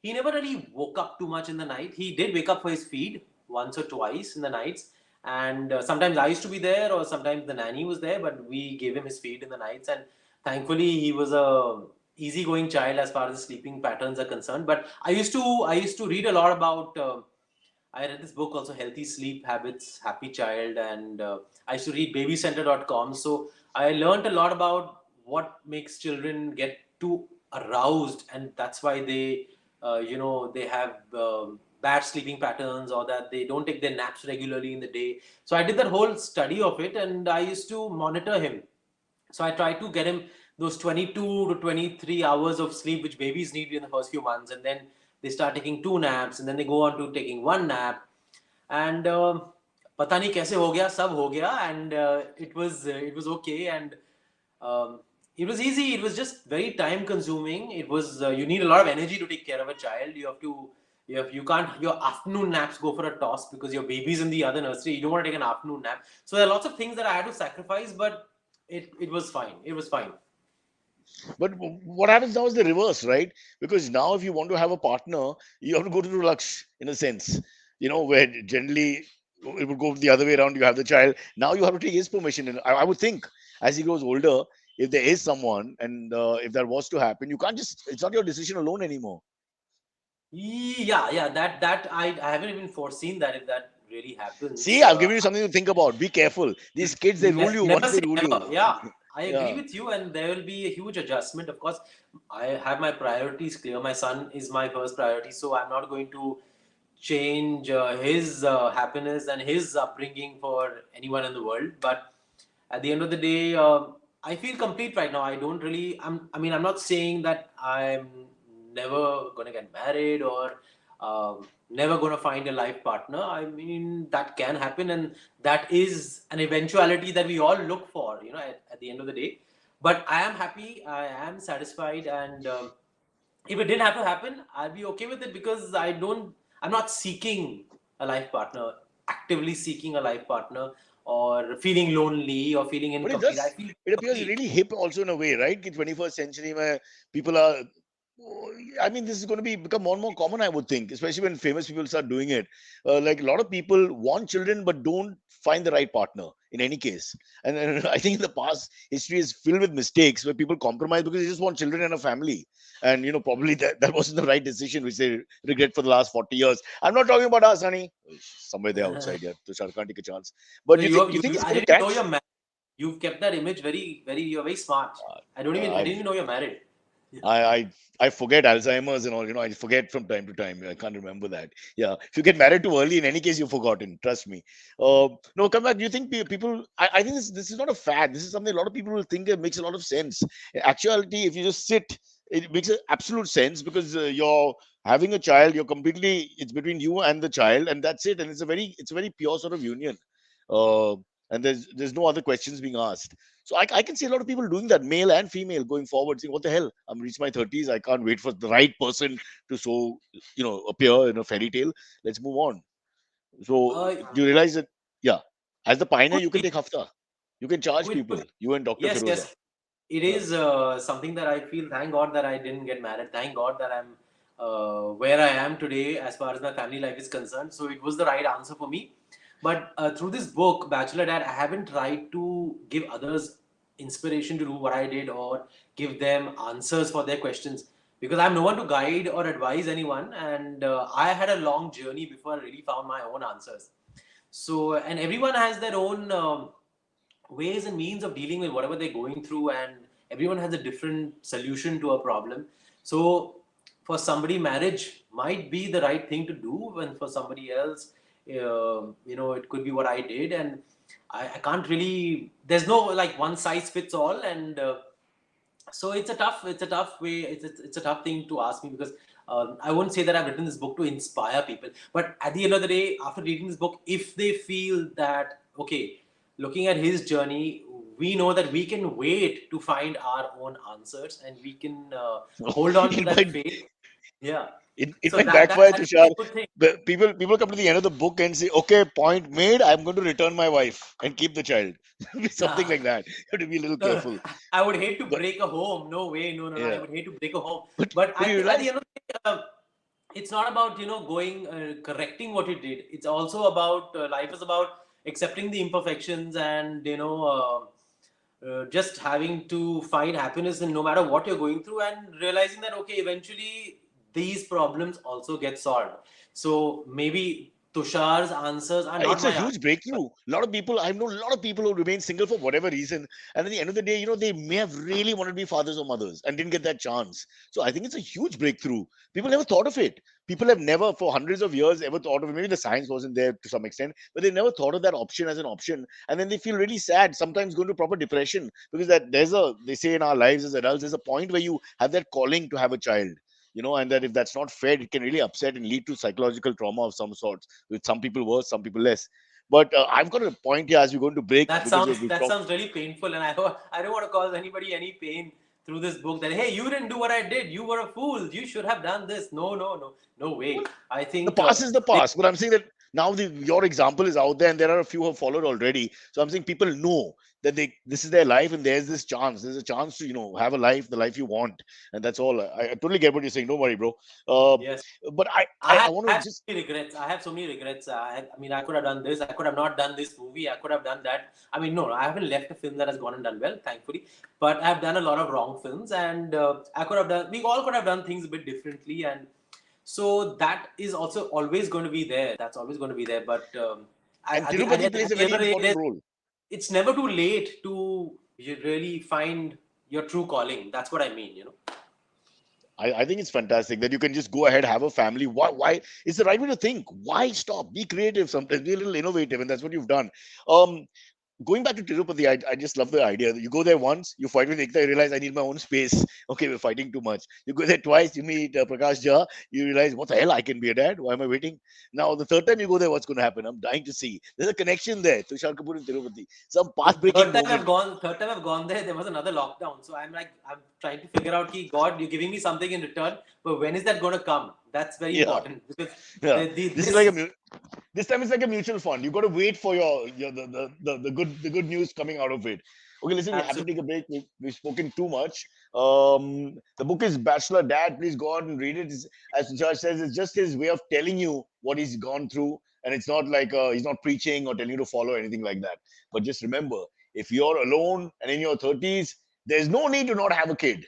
he never really woke up too much in the night. He did wake up for his feed once or twice in the nights, and sometimes I used to be there, or sometimes the nanny was there, but we gave him his feed in the nights, and thankfully he was a easygoing child as far as sleeping patterns are concerned. But I used to read a lot about. I read this book also, Healthy Sleep Habits, Happy Child, and I used to read babycenter.com. So I learned a lot about what makes children get too aroused, and that's why they have bad sleeping patterns, or that they don't take their naps regularly in the day. So I did that whole study of it, and I used to monitor him. So I try to get him those 22 to 23 hours of sleep which babies need in the first few months, and then they start taking two naps, and then they go on to taking one nap, and पता नहीं कैसे हो गया सब हो गया, and it was okay, and um, it was easy. It was just very time consuming. It was you need a lot of energy to take care of a child. You can't your afternoon naps go for a toss because your baby's in the other nursery. You don't want to take an afternoon nap. So there are lots of things that I had to sacrifice, but it was fine. It was fine. But what happens now is the reverse, right? Because now if you want to have a partner, you have to go to Lux in a sense, where generally it would go the other way around. You have the child. Now you have to take his permission. And I would think as he grows older, if there is someone and if that was to happen, you can't just, it's not your decision alone anymore. Yeah, yeah. That I haven't even foreseen that if that really See, happens. I've given you something to think about. Be careful. These kids, they rule you Never once they say rule never. you. Yeah, I agree Yeah. with you, and there will be a huge adjustment. Of course, I have my priorities clear. My son is my first priority, so I'm not going to change his happiness and his upbringing for anyone in the world. But at the end of the day, I feel complete right now. I don't really. I'm not saying that I'm never gonna get married, or never gonna find a life partner. I mean, that can happen, and that is an eventuality that we all look for. At the end of the day. But I am happy. I am satisfied, and if it didn't have to happen, I'd be okay with it, because I'm not seeking a life partner, actively seeking a life partner, or feeling lonely or feeling But it incomplete. I does, feel it appears complete. really hip also in a way, right? In 21st century where people are, I mean, this is going to become more and more common, I would think, especially when famous people start doing it. Like a lot of people want children but don't find the right partner in any case. And I think in the past, history is filled with mistakes where people compromise because they just want children and a family. And, probably that wasn't the right decision, which they regret for the last 40 years. I'm not talking about us, honey. Somewhere there outside, yeah. Tushar can't take a chance. But No, you think it's I going to didn't know catch? you're married. You've kept that image very, very. You're very smart. I didn't I've even know you're married. I, I I forget Alzheimer's and all. I forget from time to time. I can't remember that. Yeah, if you get married too early, in any case, you've forgotten. Trust me. No, come back. Do you think people? I think this is not a fad. This is something a lot of people will think it makes a lot of sense. In actuality, if you just sit, it makes absolute sense because you're having a child. You're completely. It's between you and the child, and that's it. And it's a very pure sort of union. Uh, and there's no other questions being asked. So I can see a lot of people doing that, male and female, going forward, saying, "What the hell? I'm reached my 30s. I can't wait for the right person to appear in a fairy tale. Let's move on." So Uh, do you realize that? Yeah, as the pioneer, could you can be, take hafta. You can charge could people. be. You and Dr. Yes, Firoza. yes. it is something that I feel, thank God that I didn't get married. Thank God that I'm where I am today as far as my family life is concerned. So it was the right answer for me. But through this book, Bachelor Dad, I haven't tried to give others inspiration to do what I did or give them answers for their questions, because I'm no one to guide or advise anyone. And I had a long journey before I really found my own answers. So, and everyone has their own ways and means of dealing with whatever they're going through, and everyone has a different solution to a problem. So for somebody, marriage might be the right thing to do, and for somebody else, it could be what I did. And I can't really, there's no like one size fits all. And so it's a tough way, it's a tough thing to ask me, because I won't say that I've written this book to inspire people, but at the end of the day, after reading this book, if they feel that, okay, looking at his journey, we know that we can wait to find our own answers, and we can hold on to it that might faith. Yeah. it So might that backfire, that could be Tushar. a good thing. People come to the end of the book and say, "Okay, point made. I'm going to return my wife and keep the child." Something like that. You have to be a little No, careful. I would hate to But break a home. No way. No, no, no. I yeah, would hate to break a home. but But but I you think at the realize end of the day, it's not about going correcting what you did. It's also about life is about accepting the imperfections, and just having to find happiness in no matter what you're going through, and realizing that, okay, eventually these problems also get solved. So maybe Tushar's answers are not it's a my answers. huge breakthrough. A lot of people, I know a lot of people who remain single for whatever reason, and at the end of the day, they may have really wanted to be fathers or mothers and didn't get that chance. So I think it's a huge breakthrough. People never thought of it. People have never, for hundreds of years, ever thought of it. Maybe the science wasn't there to some extent, but they never thought of that option as an option. And then they feel really sad, sometimes go into proper depression, because they say in our lives as adults, there's a point where you have that calling to have a child. And that if that's not fed, it can really upset and lead to psychological trauma of some sort, with some people worse, some people less. But I've got a point here as we go into break, That because sounds we've that talked. sounds really painful, and I don't want to cause anybody any pain through this book. That, hey, you didn't do what I did. You were a fool. You should have done this. No, no, no, no way. Well, I the think past is the past, but I'm saying that now your example is out there, and there are a few who have followed already. So I'm saying people know that this is their life, and there's a chance to have a life, the life you want. And that's all. I totally get what you're saying, don't worry, bro. uh, yes, but I I have, want I to have just so many regrets. I have so many regrets. I mean, I could have done this. I could have not done this movie. I could have done that. I mean, no, I haven't left a film that has gone and done well, thankfully. But I've done a lot of wrong films, and I could have done. We all could have done things a bit differently, and so that is also always going to be there. That's always going to be there. But and I think at Tirupati the plays a end very of the day, important role. it's never too late to really find your true calling. That's what I mean. I think it's fantastic that you can just go ahead, have a family. Why? It's the right way to think. Why stop? Be creative sometimes, be a little innovative, and that's what you've done. Um, Going back to Tirupati, I just love the idea that you go there once, you fight with Ekta, you realize I need my own space. Okay, we're fighting too much. You go there twice, you meet Prakash Jha, you realize what the hell, I can be a dad. Why am I waiting? Now the third time you go there, what's going to happen? I'm dying to see. There's a connection there. Tushar Kapoor and Tirupati, some path breaking moment. Third time I've gone there, there was another lockdown. So I'm trying to figure out, ki, God, you're giving me something in return, but when is that going to come? That's very Yeah, important, because yeah. This is like this, this time it's like a mutual fund. You got to wait for your the good news coming out of it. Okay, listen, we have to absolutely. take a break. We've spoken too much. The book is Bachelor Dad. Please go out and read it. As Tushar says, it's just his way of telling you what he's gone through, and it's not like he's not preaching or telling you to follow anything like that. But just remember, if you're alone and in your 30s, there's no need to not have a kid.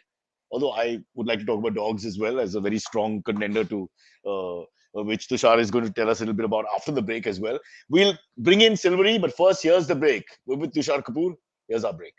Although I would like to talk about dogs as well as a very strong contender to which Tushar is going to tell us a little bit about after the break as well. We'll bring in Silvery, but first, here's the break. We're with Tushar Kapoor. Here's our break.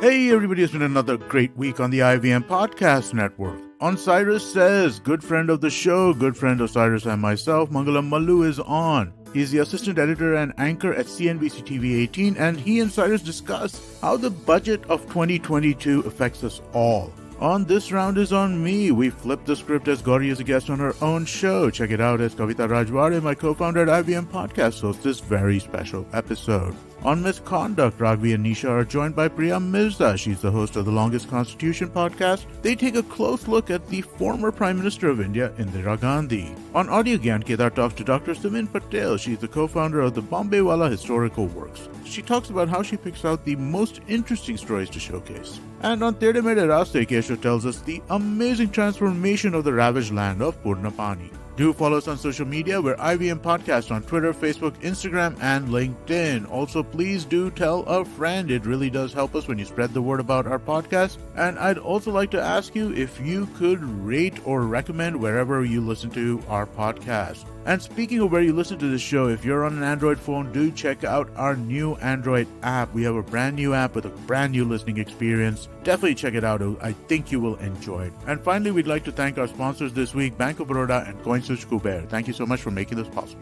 Hey, everybody, it's been another great week on the IVM Podcast Network. On Cyrus Says, good friend of the show, good friend of Cyrus and myself, Mangalam Mallu is on. He's the assistant editor and anchor at CNBC TV 18, and he and Cyrus discuss how the budget of 2022 affects us all. On This Round is on me. We flipped the script as Gauri is a guest on her own show. Check it out as Kavita Rajwade, my co-founder at IVM Podcast, hosts this very special episode. On Misconduct, Ragvi and Nisha are joined by Priya Mirza. She's the host of the Longest Constitution podcast. They take a close look at the former Prime Minister of India, Indira Gandhi. On Audio Gyan, Kedar talks to Dr. Simin Patel. She's the co-founder of the Bombay Wala Historical Works. She talks about how she picks out the most interesting stories to showcase. And on Tere Mere Raste, Keshav tells us the amazing transformation of the ravaged land of Purnapani. Do follow us on social media. We're IVM Podcast on Twitter, Facebook, Instagram, and LinkedIn. Also, please do tell a friend. It really does help us when you spread the word about our podcast. And I'd also like to ask you if you could rate or recommend wherever you listen to our podcast. And speaking of where you listen to this show, if you're on an Android phone, do check out our new Android app. We have a brand new app with a brand new listening experience. Definitely check it out. I think you will enjoy it. And finally, we'd like to thank our sponsors this week, Bank of Baroda and CoinSwitch Kuber. Thank you so much for making this possible.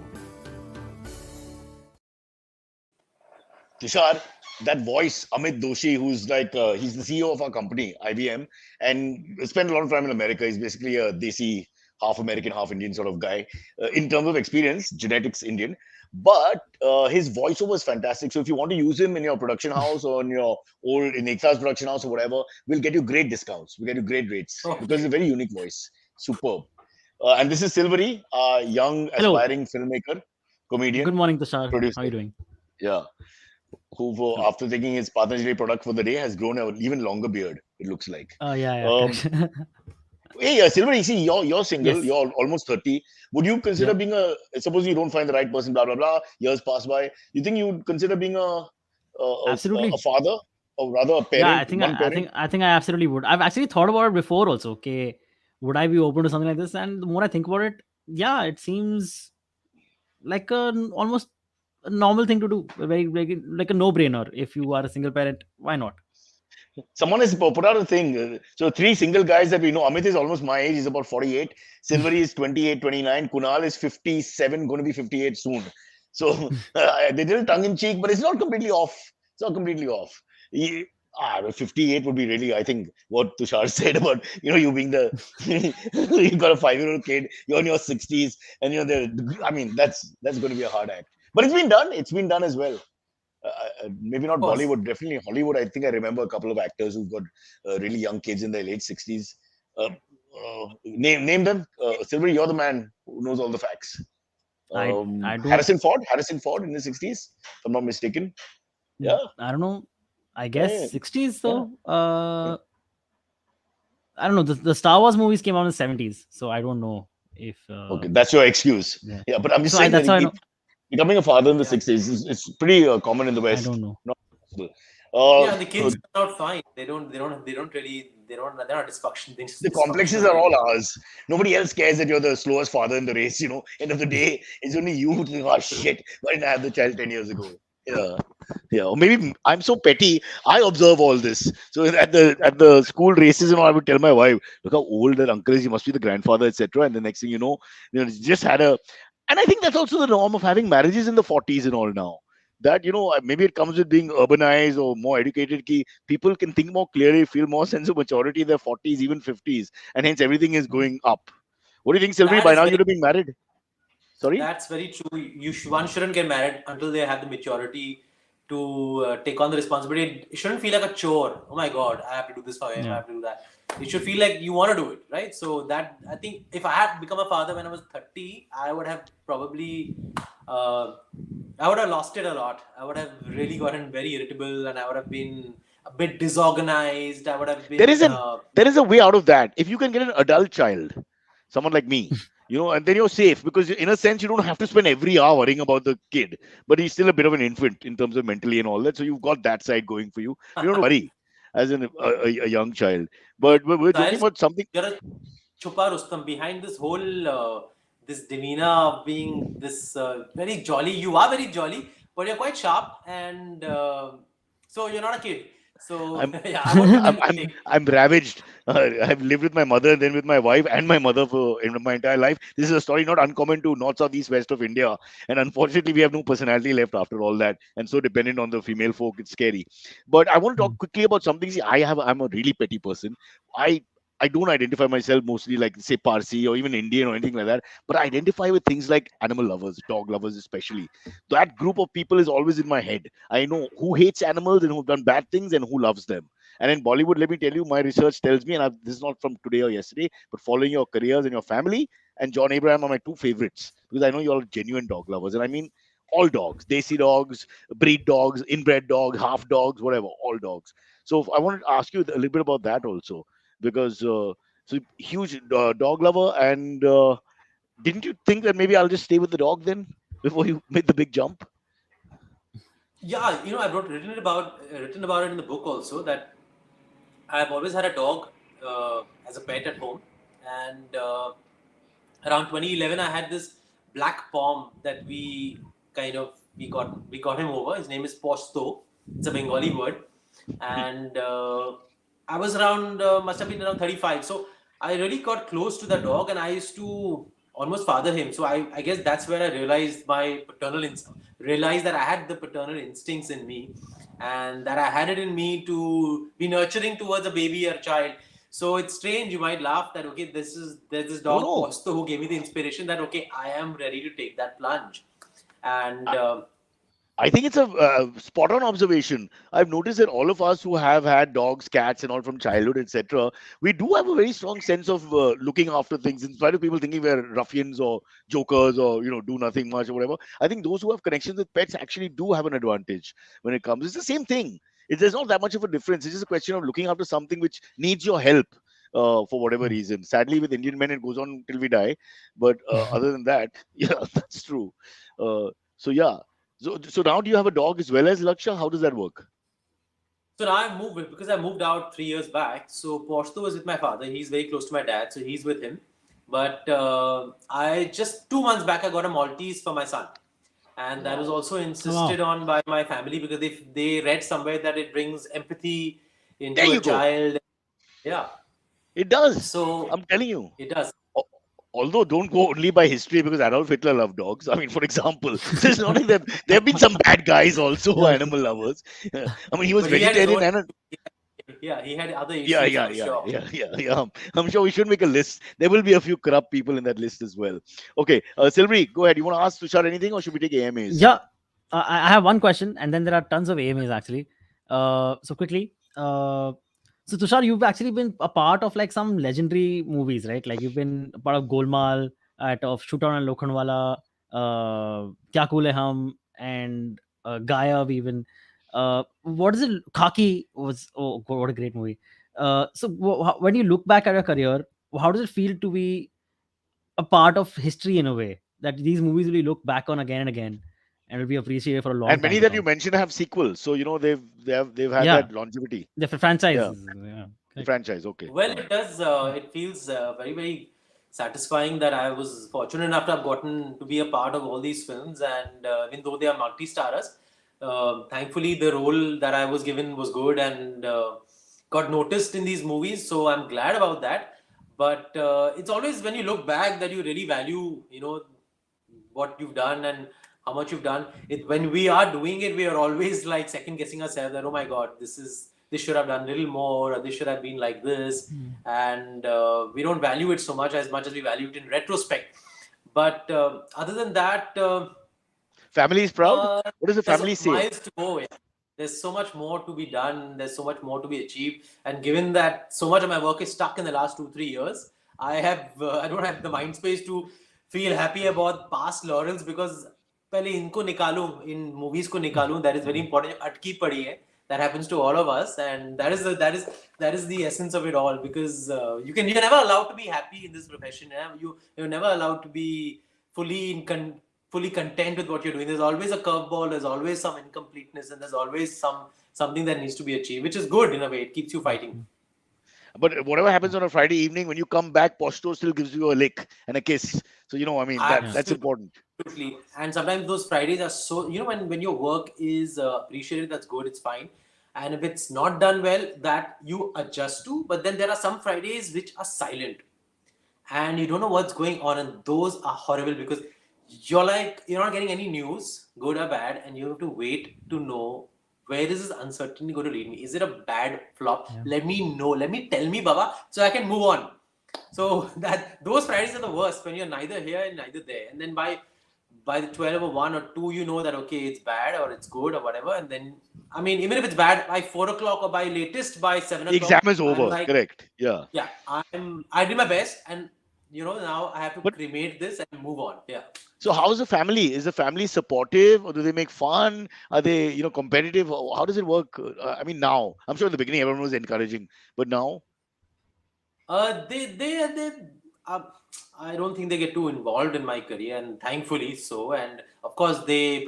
Tushar, that voice, Amit Doshi, who's like, he's the CEO of our company, IBM, and spent a lot of time in America. He's basically a Desi, half American, half Indian sort of guy. In terms of experience, genetics Indian. But his voiceover is fantastic. So if you want to use him in your production house or in your old, in Ekta's production house or whatever, we'll get you great discounts. We'll get you great rates because it's a very unique voice. Superb. And this is Silvery, a young, aspiring filmmaker, comedian. Good morning, Tushar. Producer. How are you doing? Yeah. Who, after taking his Patanjali product for the day, has grown an even longer beard, it looks like. Yeah. Hey, Silver, you see, you're single, Yes. you're almost 30. Would you consider being suppose you don't find the right person, blah, blah, blah, years pass by, you think you would consider being Absolutely. a father or rather a parent? Yeah, I think I absolutely would. I've actually thought about it before also. Okay, would I be open to something like this? And the more I think about it, yeah, it seems like almost a normal thing to do. Very like a no-brainer. If you are a single parent, why not? Someone has put out a thing. So three single guys that we know. Amit is almost my age. He's about 48. Silvery is 28, 29. Kunal is 57, going to be 58 soon. So they did it tongue in cheek, but it's not completely off. It's not completely off. 58 would be really, I think, what Tushar said about, you being you've got a 5-year-old kid, you're in your 60s, and I mean, that's going to be a hard act. But it's been done. It's been done as well. Maybe not Bollywood, definitely Hollywood. I think I remember a couple of actors who've got really young kids in their late 60s. Name them. Silvery, you're the man who knows all the facts. I don't. Harrison Ford in the 60s, if I'm not mistaken. Yeah. I don't know. I guess Yeah. 60s though. I don't know. The Star Wars movies came out in the 70s, so I don't know if. Okay, that's your excuse. Yeah, but I'm just saying that's how I know. Becoming a father in the 60s is pretty common in the West. I don't know. Not possible. The kids are not fine. They're not dysfunction things. The complexes are all ours. Nobody else cares that you're the slowest father in the race. End of the day, it's only you who think, oh shit, why didn't I have the child 10 years ago? Yeah. Or maybe I'm so petty. I observe all this. So at the school races, I would tell my wife, look how old that uncle is. He must be the grandfather, etc. And the next thing you know, just had a. And I think that's also the norm of having marriages in the 40s and all now. That, maybe it comes with being urbanized or more educated. People can think more clearly, feel more sense of maturity in their 40s, even 50s. And hence everything is going up. What do you think, Silvery? By now you'd have been married. Sorry? That's very true. One shouldn't get married until they have the maturity to take on the responsibility. It shouldn't feel like a chore. Oh my God, I have to do this for him. I have to do that. It should feel like you want to do it, right? So that, I think, if I had become a father when I was 30, I would have probably, I would have lost it a lot. I would have really gotten very irritable, and I would have been a bit disorganized. I would have been. There is a way out of that. If you can get an adult child, someone like me, and then you're safe, because in a sense you don't have to spend every hour worrying about the kid, but he's still a bit of an infant in terms of mentally and all that. So you've got that side going for you. You don't worry as a young child. But we're talking about something. You're a Chupa Rustam behind this whole this demeanor of being this very jolly. You are very jolly, but you're quite sharp, and so you're not a kid. So I'm yeah, I want I'm to I'm take. I'm ravaged. I've lived with my mother, then with my wife and my mother for in my entire life. This is a story not uncommon to north, south, east, west of India. And unfortunately, we have no personality left after all that, and so dependent on the female folk. It's scary. But I want to talk Mm. quickly about something. See, I'm a really petty person. I I don't identify myself mostly like say Parsi or even Indian or anything like that, but I identify with things like animal lovers, dog lovers especially. That group of people is always in my head. I know who hates animals and who've done bad things and who loves them. And in Bollywood, let me tell you, my research tells me, and this is not from today or yesterday, but following your careers and your family, and John Abraham are my two favorites because I know you're all genuine dog lovers. And I mean all dogs, desi dogs, breed dogs, inbred dogs, half dogs, whatever, all dogs. So I wanted to ask you a little bit about that also because so huge dog lover. And didn't you think that maybe I'll just stay with the dog then before you made the big jump? Yeah, I've written about it in the book also, that I've always had a dog as a pet at home, and around 2011 I had this black pom that we got him over. His name is Posto. It's a Bengali word, and I was around must have been around 35. So I really got close to the dog, and I used to almost father him. So I guess that's where I realized realized that I had the paternal instincts in me, and that I had it in me to be nurturing towards a baby or child. So it's strange. You might laugh that okay, there's this No, dog no. Posto who gave me the inspiration that okay, I am ready to take that plunge, and I think it's a spot on observation. I've noticed that all of us who have had dogs, cats, and all from childhood, etc., we do have a very strong sense of looking after things, in spite of people thinking we're ruffians or jokers or do nothing much or whatever. I think those who have connections with pets actually do have an advantage when it comes. It's the same thing. There's not that much of a difference. It's just a question of looking after something which needs your help. For whatever reason, sadly, with Indian men, it goes on till we die. But other than that, yeah, that's true. So yeah, so now do you have a dog as well as Laksha? How does that work? so now I've moved because I moved out 3 years back. So Posto was with my father. He's very close to my dad, so he's with him. But I just 2 months back I got a Maltese for my son, and that was Wow. also Oh, wow. insisted on by my family because they read somewhere that it brings empathy There into a you go. child. Yeah, It does. so I'm telling you. it does. Al- Although don't go only by history because Adolf Hitler loved dogs. I mean, for example, so it's not like that. There have been some bad guys also who Yeah, are true. animal lovers. I mean, he was But he had his vegetarian own. and Yeah, he had other yeah, issues yeah, for yeah, sure. yeah, yeah, yeah. I'm sure we should make a list. There will be a few corrupt people in that list as well. Okay, Silvery, go ahead. You want to ask Tushar anything, or should we take AMAs? Yeah, I have one question, and then there are tons of AMAs actually. So quickly, so Tushar, you've actually been a part of like some legendary movies, right? Like you've been a part of Golmaal, of Shooter and Lokhandwala, Kya Cool Hai Hum, and Gayab even. What is it? Khaki was, oh God, what a great movie. So when you look back at your career, how does it feel to be a part of history in a way that these movies will be looked back on again and again and will be appreciated for a long And time many to that you come? mentioned have sequels, so they've had Yeah, that longevity. the Yeah, franchises. Yeah, the correct. franchise. Okay, Well, all right. it does. It feels very, very satisfying that I was fortunate enough to have gotten to be a part of all these films. And even though they are multi-starers, thankfully the role that I was given was good and got noticed in these movies. So I'm glad about that. But it's always when you look back that you really value, what you've done and how much you've done. It when we are doing it, we are always like second guessing ourselves that oh my god, this should have done a little more, or this should have been like this, Mm. and we don't value it so much as we value it in retrospect. But other than that, Family is proud. What does the there's family say? miles to go. Yeah. There's so much more to be done. There's so much more to be achieved. And given that so much of my work is stuck in the last 2 3 years, I don't have the mind space to feel happy about past laurels because पहले इनको निकालूं इन movies को निकालूं that is very important अटकी पड़ी है that happens to all of us and that is the essence of it all because you're never allowed to be happy in this profession. You're never allowed to be fully fully content with what you're doing. There's always a curveball, there's always some incompleteness, and there's always something that needs to be achieved, which is good in a way. It keeps you fighting. But whatever happens on a Friday evening, when you come back, Posto still gives you a lick and a kiss. So I mean Yeah. that's important. Absolutely. And sometimes those Fridays are so when your work is appreciated, that's good, it's fine. And if it's not done well, that you adjust to. But then there are some Fridays which are silent, and you don't know what's going on, and those are horrible because you're not getting any news, good or bad, and you have to wait to know where is this uncertainty going to lead me. Is it a bad flop? Yeah. Let me know. Let me tell me, Baba, so I can move on. So that those Fridays are the worst when you're neither here and neither there. And then by the 12 or 1 or 2, you know that okay, it's bad or it's good or whatever. And then I mean, even if it's bad by 4 o'clock or by latest by 7 o'clock, Exam is I'm over. like, Correct. Yeah. yeah, I did my best, and now I have to But cremate this and move on. Yeah. so how's the family? Is the family supportive, or do they make fun? Are they, competitive? How does it work? I mean, now I'm sure in the beginning everyone was encouraging, but now, They uh, I don't think they get too involved in my career, and thankfully so. And of course, they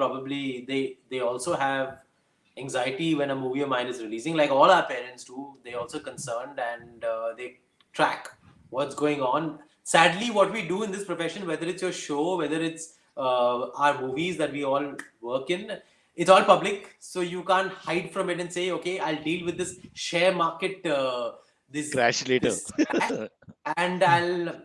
also have anxiety when a movie of mine is releasing, like all our parents do. They also concerned, and they track what's going on. Sadly, what we do in this profession, whether it's your show, whether it's our movies that we all work in, it's all public, so you can't hide from it and say, okay, I'll deal with this share market, crash later. this crash, and I'll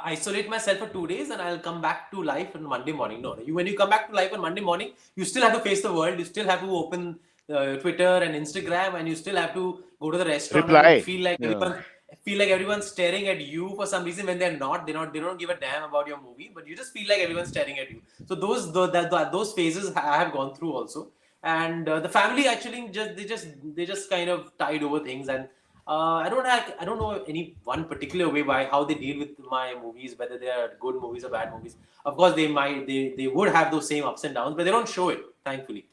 isolate myself for 2 days, and I'll come back to life on Monday morning. No, when you come back to life on Monday morning, you still have to face the world. You still have to open Twitter and Instagram, and you still have to go to the restaurant and Reply. Yeah. feel like everyone's staring at you for some reason when they're not. They don't give a damn about your movie, but you just feel like everyone's staring at you. So those phases I have gone through also, and the family actually just kind of tide over things. And I don't know any one particular way by how they deal with my movies, whether they are good movies or bad movies. Of course, they would have those same ups and downs, but they don't show it, thankfully.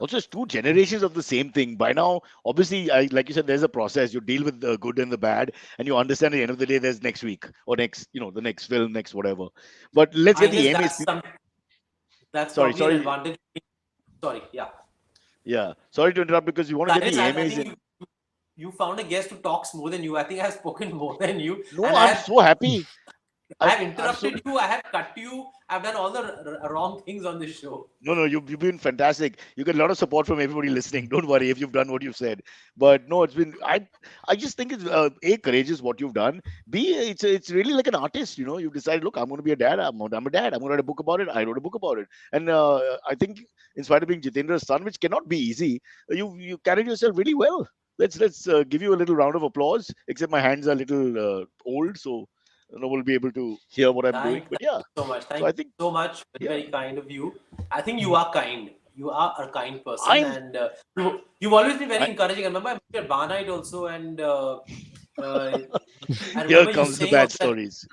Also, it's two generations of the same thing. By now, obviously, like you said, there's a process. You deal with the good and the bad, and you understand at the end of the day, there's next week or next, the next film, next whatever. But let's I get guess the AMAs. that's Sorry, probably an sorry. advantage. Sorry, yeah. Yeah, sorry to interrupt because you want to get Cyrus, the I AMAs think in. you found a guest who talks more than you. I think I have spoken more than you, No, and I'm so happy. I have I'm so interrupted you. I have cut you. I've done all the wrong things on this show. No, you've been fantastic. You get a lot of support from everybody listening. Don't worry if you've done what you've said. But no, it's been I just think it's a courageous what you've done. B, it's really like an artist. You've decided, look, I'm going to be a dad. I'm a dad. I'm going to write a book about it. I wrote a book about it, and I think in spite of being Jitendra's son, which cannot be easy, you carried yourself really well. Let's give you a little round of applause. Except my hands are a little old, so no one will be able to hear what I'm doing. But Thank yeah, you so much. so Thank I you think so much. Very, yeah, very kind of you. I think you are kind. You are a kind person, I'm and you've always been very I, encouraging. I remember I met you at Bar Night also, and uh, I here remember you comes the saying bad also that stories.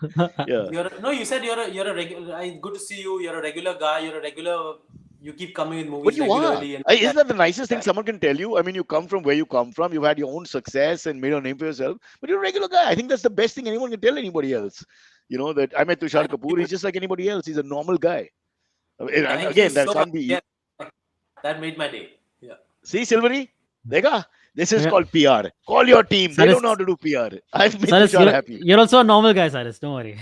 Yeah. you said you're a regular. Good to see you. You're a regular guy. You're a regular. You keep coming with But movies you are. regularly, and Isn't that the nicest thing that, someone can tell you? I mean, you come from where you come from. You've had your own success and made a name for yourself. But you're a regular guy. I think that's the best thing anyone can tell anybody else. That I met Tushar thank Kapoor. you. He's just like anybody else. He's a normal guy. And Thank you again, that so much. can't be. Yeah, that made my day. Yeah. See, Silvery? Dega? This is Yeah. called PR. Call your team. They don't Cyrus, know how to do PR. I've made Cyrus, Tushar happy. you're also a normal guy, Cyrus. Don't worry.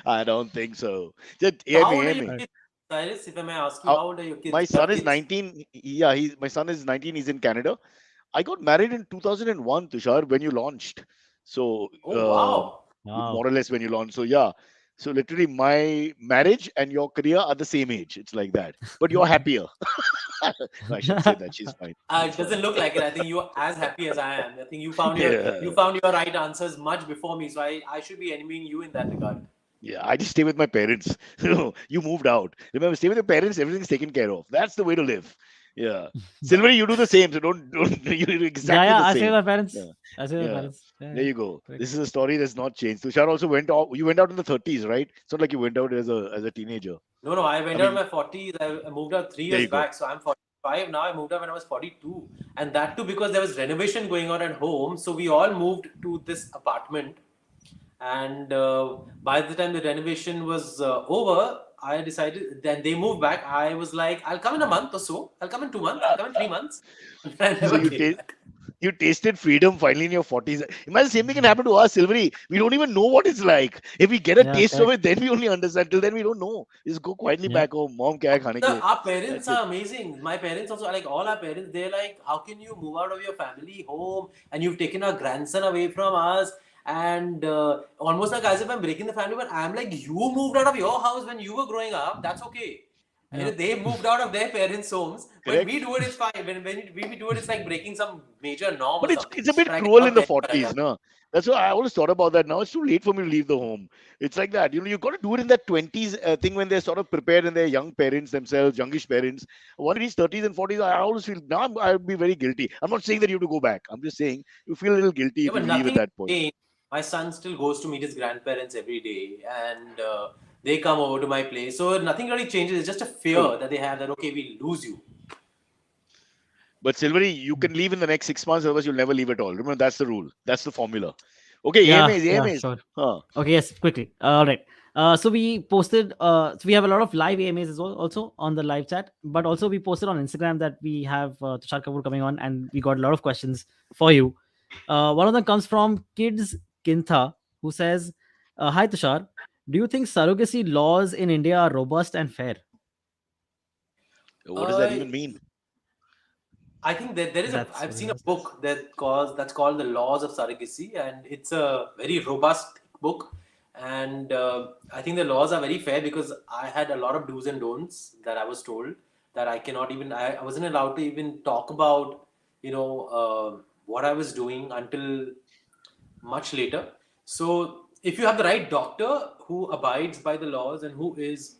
I don't think so. Just So hear how me, old are hear your me. kids, Cyrus? If I may ask you, Uh, how old are your kids? my You have son is kids? 19. Yeah, my son is 19. He's in Canada. I got married in 2001, Tushar, when you launched. So, Oh wow. more Wow. or less when you launched. So, yeah. So, literally, my marriage and your career are the same age. It's like that. But you're happier. No, I shouldn't say that. She's fine. It It's fine. doesn't look like it. I think you're as happy as I am. I think you Yeah. found your right answers much before me. So I should be envying you in that regard. Yeah. I just stay with my parents. You moved out. Remember, stay with your parents. Everything's taken care of. That's the way to live. Yeah. Silvery, you do the same. So, don't, you do Yeah, exactly yeah. the I say same. my parents. Yeah. I say my Yeah. parents. Yeah, There yeah. you go. Correct. This is a story that's not changed. Tushar also went out. You went out in the 30s, right? It's not like you went out as a teenager. No, I I went out in mean, my 40s. I moved out three there years you go. back. So I'm 45 now. I moved out when I was 42. And that too because there was renovation going on at home. So we all moved to this apartment. And by the time the renovation was over, I decided, then they moved back. I was like, I'll come in a month or so. I'll come in 2 months. I'll come in 3 months. And I So never you came take back. You tasted freedom finally in your 40s. Imagine the same thing can happen to us, Silvery. We don't even know what it's like. If we get a Yeah, taste of correct. it, then we only understand. Till then, we don't know. Just go quietly Yeah. back home. Mom, kya hai khane ke liye? Our parents That's it. are amazing. My parents also, like all our parents, they're like, how can you move out of your family home and you've taken our grandson away from us? And almost like as if I'm breaking the family, but I'm like, you moved out of your house when you were growing up. That's okay. You know, Yeah. they moved out of their parents' homes. When we Correct. do it, it's fine. When we do it, it's like breaking some major norm or But something. it's a bit But I cruel in cannot the tell you what I 40s, am. no? That's why I always thought about that. Now it's too late for me to leave the home. It's like that. You got to do it in that 20s thing when they're sort of prepared and they're young parents themselves, youngish parents. Once you reach 30s and 40s, I always feel now I'll be very guilty. I'm not saying that you have to go back. I'm just saying you feel a little guilty Yeah, if you but leave at nothing has that point. changed. My son still goes to meet his grandparents every day, and they come over to my place. So nothing really changes. It's just a True. fear that they have that okay, we'll lose you. But Silvery, you can leave in the next 6 months, otherwise you'll never leave at all. Remember, that's the rule. That's the formula. Okay, Yeah, AMAs, yeah, AMAs. sure. Huh. Okay, yes, quickly. All right. So we posted. So we have a lot of live AMAs as well, also on the live chat. But also we posted on Instagram that we have Tushar Kapoor coming on, and we got a lot of questions for you. One of them comes from Kids Kintha, who says, "Hi Tushar, do you think surrogacy laws in India are robust and fair?" What does that Uh, even mean? I think that there is a. That's I've what he seen a asked. book that's called The Laws of Surrogacy, and it's a very robust book. And I think the laws are very fair because I had a lot of do's and don'ts that I was told that I cannot even. I wasn't allowed to even talk about, what I was doing until much later. So if you have the right doctor who abides by the laws and who is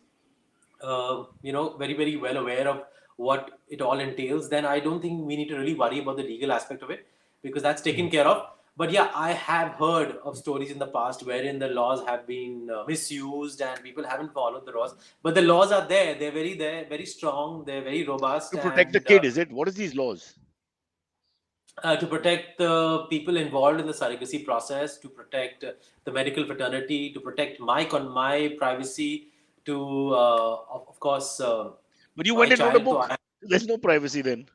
very, very well aware of what it all entails, then I don't think we need to really worry about the legal aspect of it because that's taken care of. But yeah, I have heard of stories in the past wherein the laws have been misused and people haven't followed the laws. But the laws are there; they're very there, very strong, they're very robust, To protect the and kid, is it? What is these laws? to protect the people involved in the surrogacy process, to protect the medical fraternity, to protect my privacy, to of course But you my went and wrote a child. So book. There's no privacy then.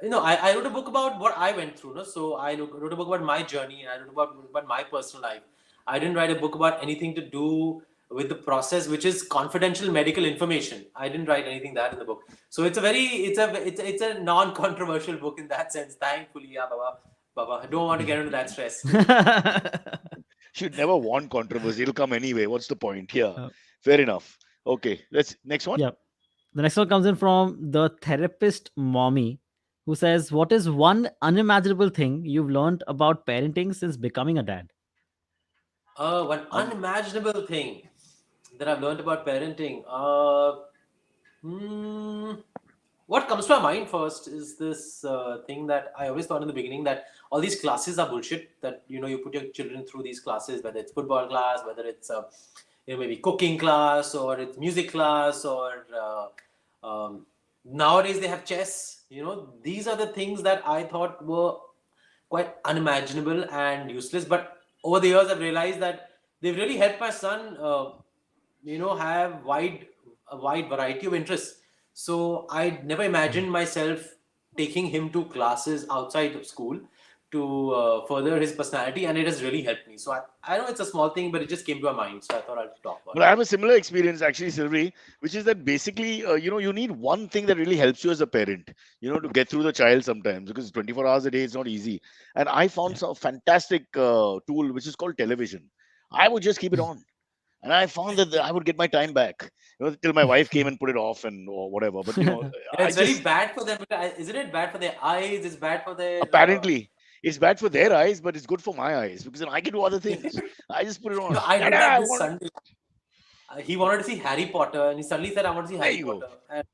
I wrote a book about what I went through. No? So I wrote a book about my journey. I wrote about my personal life. I didn't write a book about anything to do with the process, which is confidential medical information. I didn't write anything that in the book. So it's a non-controversial book in that sense. Thankfully, yeah, Baba. I don't want to get into that stress. Should never want controversy. It'll come anyway. What's the point? Yeah. Uh, Fair enough. Okay. Let's next one. yeah. The next one comes in from the therapist mommy, who says, "What is one unimaginable thing you've learned about parenting since becoming a dad?" One Un- unimaginable thing that I've learned about parenting. Hmm, what comes to my mind first is this thing that I always thought in the beginning that all these classes are bullshit. That you put your children through these classes, whether it's football class, whether it's maybe cooking class, or it's music class, or nowadays they have chess. These are the things that I thought were quite unimaginable and useless. But over the years, I've realized that they've really helped my son, have a wide variety of interests. So I never imagined myself taking him to classes outside of school to further his personality, and it has really helped me. So I know it's a small thing, but it just came to my mind, so I thought I'd talk about But I have a similar experience actually, Silvery, which is that basically, you need one thing that really helps you as a parent, to get through the child sometimes because 24 hours a day is not easy. And I found Yeah. some fantastic tool which is called television. I would just keep it on. And I found that I would get my time back, till my wife came and put it off and or whatever. But Yeah, I it's very just bad for them. Isn't it bad for their eyes? It's bad for their. apparently it's bad for their Yeah. eyes, but it's good for my eyes because then I can do other things. I just put it on. I Dada, did that I this want. Sunday. He wanted to see Harry Potter, and he suddenly said, "I want to see There Harry you go. Potter." And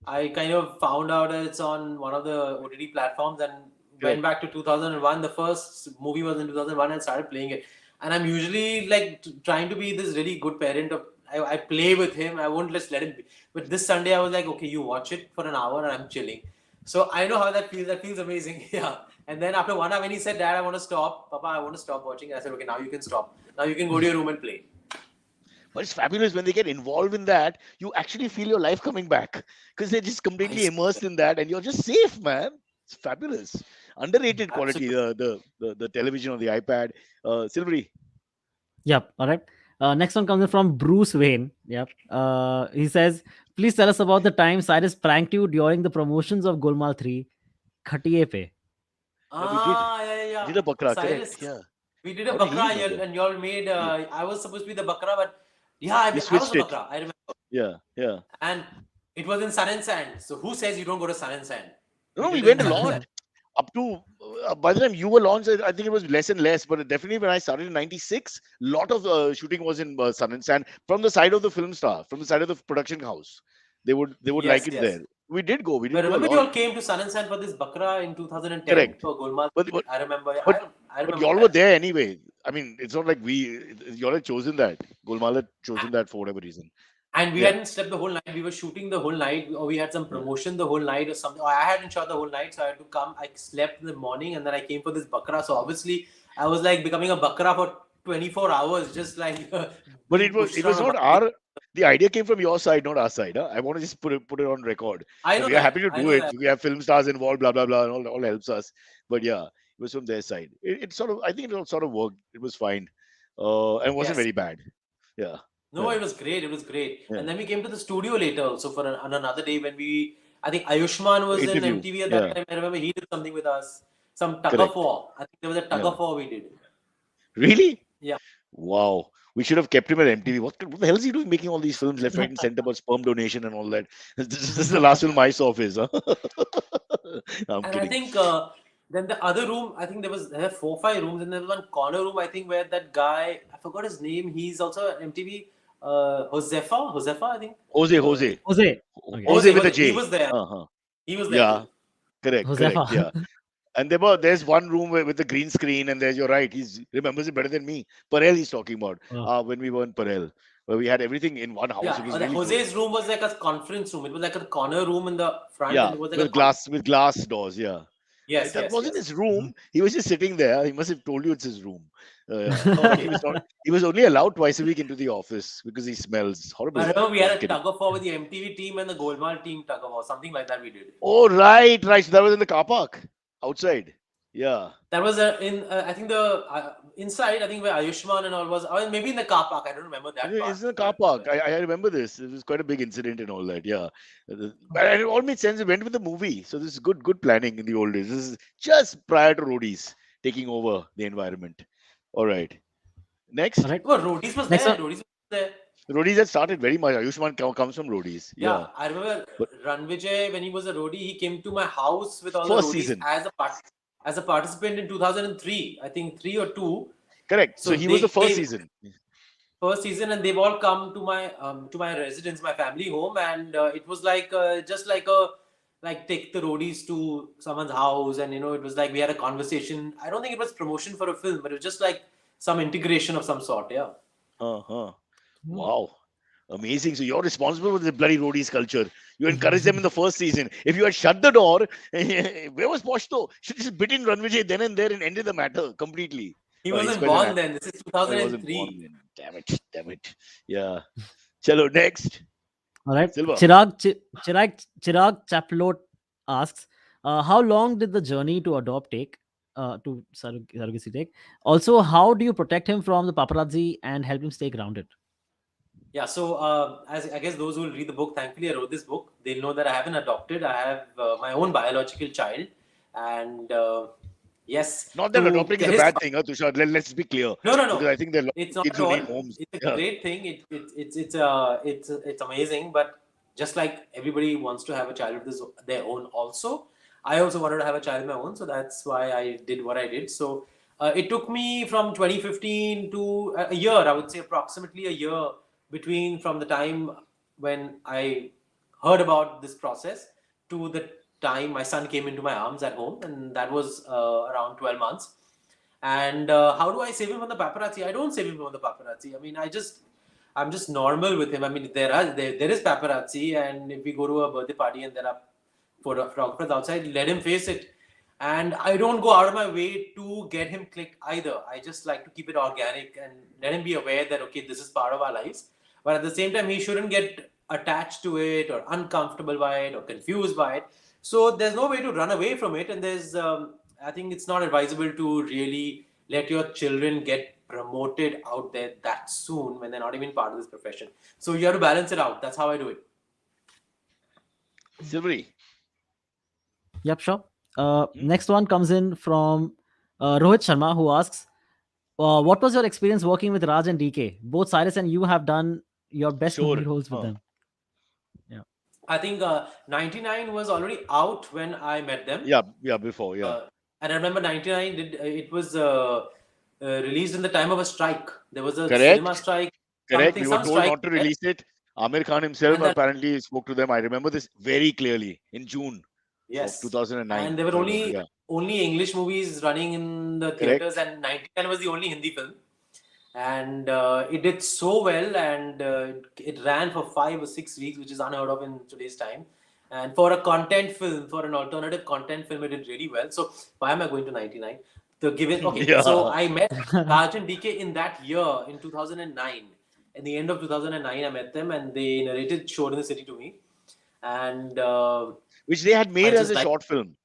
I kind of found out that it's on one of the OTT platforms, and went Correct. back to 2001. The first movie was in 2001, and started playing it. And I'm usually like trying to be this really good parent. I play with him. I won't just let him be. But this Sunday, I was like, okay, you watch it for an hour, and I'm chilling. So I know how that feels. That feels amazing. Yeah. And then after 1 hour, when he said, "Dad, I want to stop. Papa, I want to stop watching," I said, "Okay, now you can stop. Now you can go to your room and play." But it's fabulous when they get involved in that. You actually feel your life coming back because they're just I completely immersed in that, and you're just safe, man. It's fabulous. Underrated quality. Absolutely. The television on the iPad. Silvery. Yep. All right. Next one comes in from Bruce Wayne. Yep. He says, please tell us about the time Cyrus pranked you during the promotions of Golmaal 3. Khatiye pe. Yeah, we did. Yeah, We yeah. did a bakra. Correct. Cyrus, Yeah. we did a How did he bakra know that? and y'all made. Yeah. I was supposed to be the bakra, but yeah, You I was a switched it. bakra. I remember. Yeah. Yeah. And it was in Sun and Sand. So who says you don't go to Sun and Sand? No, We no, we did it in went a Sun and lot. Sand. Up to by the time you were launched, I think it was less and less. But definitely when I started in '96, lot of shooting was in Sun and Sand from the side of the film star, from the side of the production house. They would like Yes, it yes. there. We did But go a remember, you lot. all came to Sun and Sand for this bakra in 2010 Correct. for Golmaal. But but I remember. but I but remember y'all were that. there anyway. I mean, it's not like y'all had chosen that. Gulmal had chosen that for whatever reason. And we Yeah. hadn't slept the whole night. We were shooting the whole night, or we had some Yeah. promotion the whole night, or something. Or I hadn't shot the whole night, so I had to come. I slept in the morning, and then I came for this bakra. So obviously, I was like becoming a bakra for 24 hours, just like But being pushed it around was a not basket. our. The idea came from your side, not our side. Huh? I want to just put it on record I that know we are happy that. to I do know it. that. We have film stars involved, blah blah blah, and all helps us. But yeah, it was from their side. It sort of, I think it all sort of worked. It was fine, and it wasn't Yes. very bad. Yeah, No, yeah, it was great. It was great. yeah. And then we came to the studio later also for on another day when I think Ayushman was in Interview. MTV at that Yeah, time. I remember he did something with us. Some tug of correct. war. I think there was a tug Yeah, of war we did. really. Yeah. Wow. We should have kept him at MTV. What the hell is he doing making all these films left, right, and center about sperm donation and all that? This is the last film I saw of his. Huh? I'm And I kidding. think then the other room, I think there were 4 5 rooms, and there was one corner room, I think, where that guy, I forgot his name, he's also at MTV, Josefa, I think. Uh, Jose. Jose. Okay. With a He J. was there. Uh-huh. He was there Yeah, too. correct. Josefa. Yeah. And there's one room with the green screen, and you're right, he remembers it better than me. Parel he's talking about when we were in Parel, where we had everything in one house. It Yeah, was the really good. Jose's room was like a conference room. It was like a corner room in the front, and Yeah, it was like a with glass doors. Yeah. yes, That yes, wasn't yes. his room. He was just sitting there. He must have told you it's his room. In fact, he was not. He was only allowed twice a week into the office because he smells I horrible. remember we No, had I'm a kidding. tug of war with the MTV team and the Golmaal team tug of war, something like that we did. Oh, right. So that was in the car park outside. Yeah. That was in I think the inside. I think where Ayushman and all was, or maybe in the car park. I don't remember that part. It's in the car But park. I remember this. It was quite a big incident and all that. Yeah, and it all made sense. It went with the movie. So this is good planning in the old days. This is just prior to roadies taking over the environment. All right. All Next, right. well, Roadies was Next there. one. Roadies was there. roadies had started very much. Ayushman comes from roadies. Yeah, Yeah, I remember but Ranvijay when he was a roadie. He came to my house with all the first roadies season, as a participant in 2003. I think 3 or 2. correct. So So he was they the first came season. first season, and they've all come to my residence, my family home, and it was like just like a like take the roadies to someone's house, and it was like we had a conversation. I don't think it was promotion for a film, but it was just like some integration of some sort. Yeah. Uh-huh. Wow. Amazing. So you're responsible for the bloody roadies culture. You encouraged them in the first season. If you had shut the door, where was Poshto? Should just bit in Ranvijay then and there and ended the matter completely. He He wasn't spent an born act. then. This is Oh, he wasn't born 2003. then. Damn it. Yeah. Chalo, next. All right. Silva. Chirag Chaplot asks, how long did the journey to adopt take? To surrogacy take. Also, how do you protect him from the paparazzi and help him stay grounded? Yeah, so as I guess those who will read the book, thankfully I wrote this book. They'll know that I haven't adopted. I have my own biological child, and yes, Not that to adopting is tell a his bad thing, Tushar. Let's be clear. Because no, I think there are a lot it's of not kids at who all. need homes. It's a Yeah. great thing. It's amazing. But just like everybody wants to have a child of their own, also, I also wanted to have a child of my own. So that's why I did what I did. So it took me from 2015 to a year. I would say approximately a year between from the time when I heard about this process to the time my son came into my arms at home, and that was around 12 months. And how do I save him from the paparazzi? I don't save him from the paparazzi. I mean, I'm just normal with him. I mean, there is paparazzi, and if we go to a birthday party and there are photographers outside, let him face it. And I don't go out of my way to get him clicked either. I just like to keep it organic and let him be aware that okay, this is part of our lives. But at the same time, he shouldn't get attached to it or uncomfortable by it or confused by it. So there's no way to run away from it, and there's I think it's not advisable to really let your children get promoted out there that soon when they're not even part of this profession. So you have to balance it out. That's how I do it. Silvery. Yep, sure. Hmm? Next one comes in from Rohit Sharma, who asks, what was your experience working with Raj and DK? Both Cyrus and you have done your best movie Sure. roles with them. Yeah. I think 99 was already out when I met them. Yeah, before, yeah. And I remember 99 it was released in the time of a strike. There was a Correct. cinema strike, Correct. We were some told strike not to there, release it. Amir Khan himself and that apparently spoke to them. I remember this very clearly in June of yes, 2009. and there were I remember, yeah. only English movies running in the theaters, Correct. and 99 was the only Hindi film, and it did so well, and it ran for 5 or 6 weeks, which is unheard of in today's time. And for a content film, for an alternative content film, it did really well. So why am I going to 99? The given okay, so Yeah. I met Raj and DK in that year in 2009. In the end of 2009, I met them, and they narrated Shore in the City to me, and Which they had I made as just a like short film.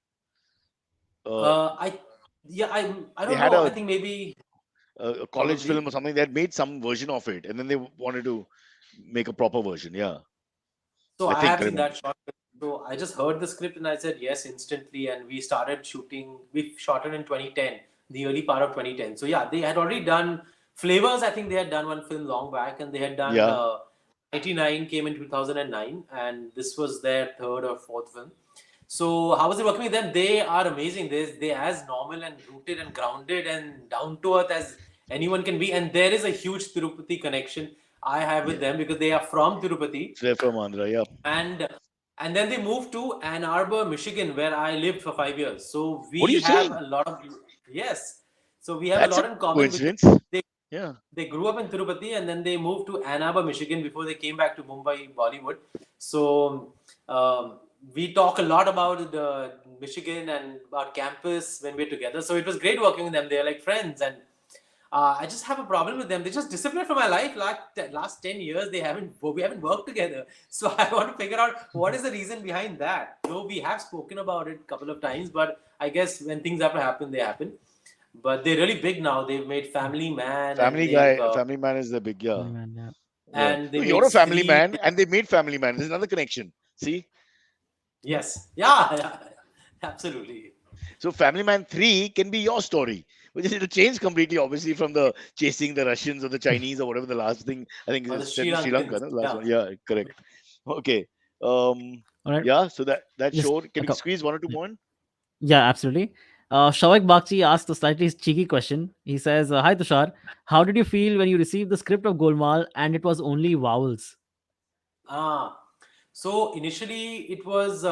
Uh, I yeah I they don't had know. I think maybe a college film or probably. something. They had made some version of it, and then they wanted to make a proper version. Yeah, So I I think have I seen remember. that short. So I just heard the script and I said yes instantly, and we started shooting. We shot it in 2010, the early part of 2010. So yeah, they had already done Flavors. I think they had done one film long back, and they had done Yeah, 99 came in 2009, and this was their third or fourth film. So how was it working with them? They are amazing. They as normal and rooted and grounded and down to earth as anyone can be. And there is a huge Tirupati connection I have with yeah. them because they are from Tirupati, They're from Andhra. Yeah. and then they moved to Ann Arbor, Michigan, where I lived for 5 years. So What are we you have saying? a lot of yes. So we have a That's a lot in common because coincidence. they Yeah. they grew up in Tirupati and then they moved to Ann Arbor, Michigan before they came back to Mumbai, Bollywood. So we talk a lot about Michigan and about campus when we're together. So it was great working with them. They're like friends, and I just have a problem with them. They just disappeared from my life. Like last 10 years, we haven't worked together. So I want to figure out what is the reason behind that. Though we have spoken about it a couple of times, but I guess when things have to happen, they happen. But they're really big now. They've made Family Man, and Family Guy, Family Man is the big, yeah. Man, yeah. Yeah. they No, made you're a family Stree. man, and they made Family Man. There's another connection. See? Yes, yeah, absolutely. So Family Man 3 can be your story. Which is, it'll change completely, obviously, from the chasing the Russians or the Chinese or whatever the last thing. I think Or the is set Sri in Sri Lanka, Lankans. no? The last Yeah. one. Yeah, correct. Okay. All right. Yeah, so that Just showed. Can a you couple. squeeze one or two more? Yeah, absolutely. Shavak Bakchi asked a slightly cheeky question. He says, "Hi Tushar, how did you feel when you received the script of Golmaal and it was only vowels?" Ah, so initially it was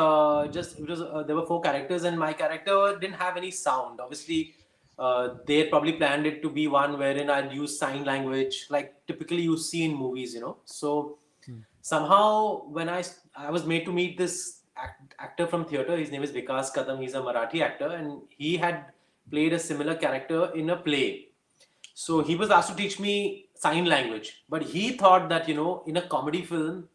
just it was there were four characters and my character didn't have any sound. Obviously, they had probably planned it to be one wherein I'd use sign language like typically you see in movies, you know. So Hmm. somehow when I was made to meet this actor from theater. His name is Vikas Kadam. He's a Marathi actor, and he had played a similar character in a play. So he was asked to teach me sign language, but he thought that in a comedy film,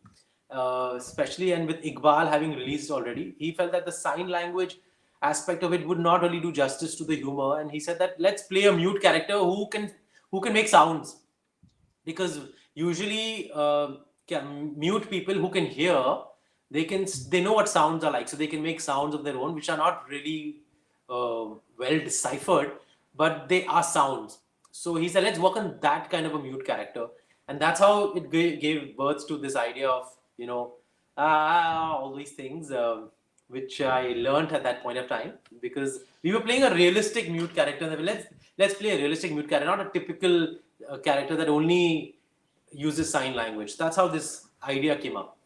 especially and with Iqbal having released already, he felt that the sign language aspect of it would not really do justice to the humor, and he said that let's play a mute character who can make sounds, because usually mute people who can hear, they know what sounds are like, so they can make sounds of their own which are not really well deciphered, but they are sounds. So he said let's work on that kind of a mute character, and that's how it gave birth to this idea of all these things which I learned at that point of time, because we were playing a realistic mute character. And let's play a realistic mute character, not a typical character that only uses sign language. That's how this idea came up.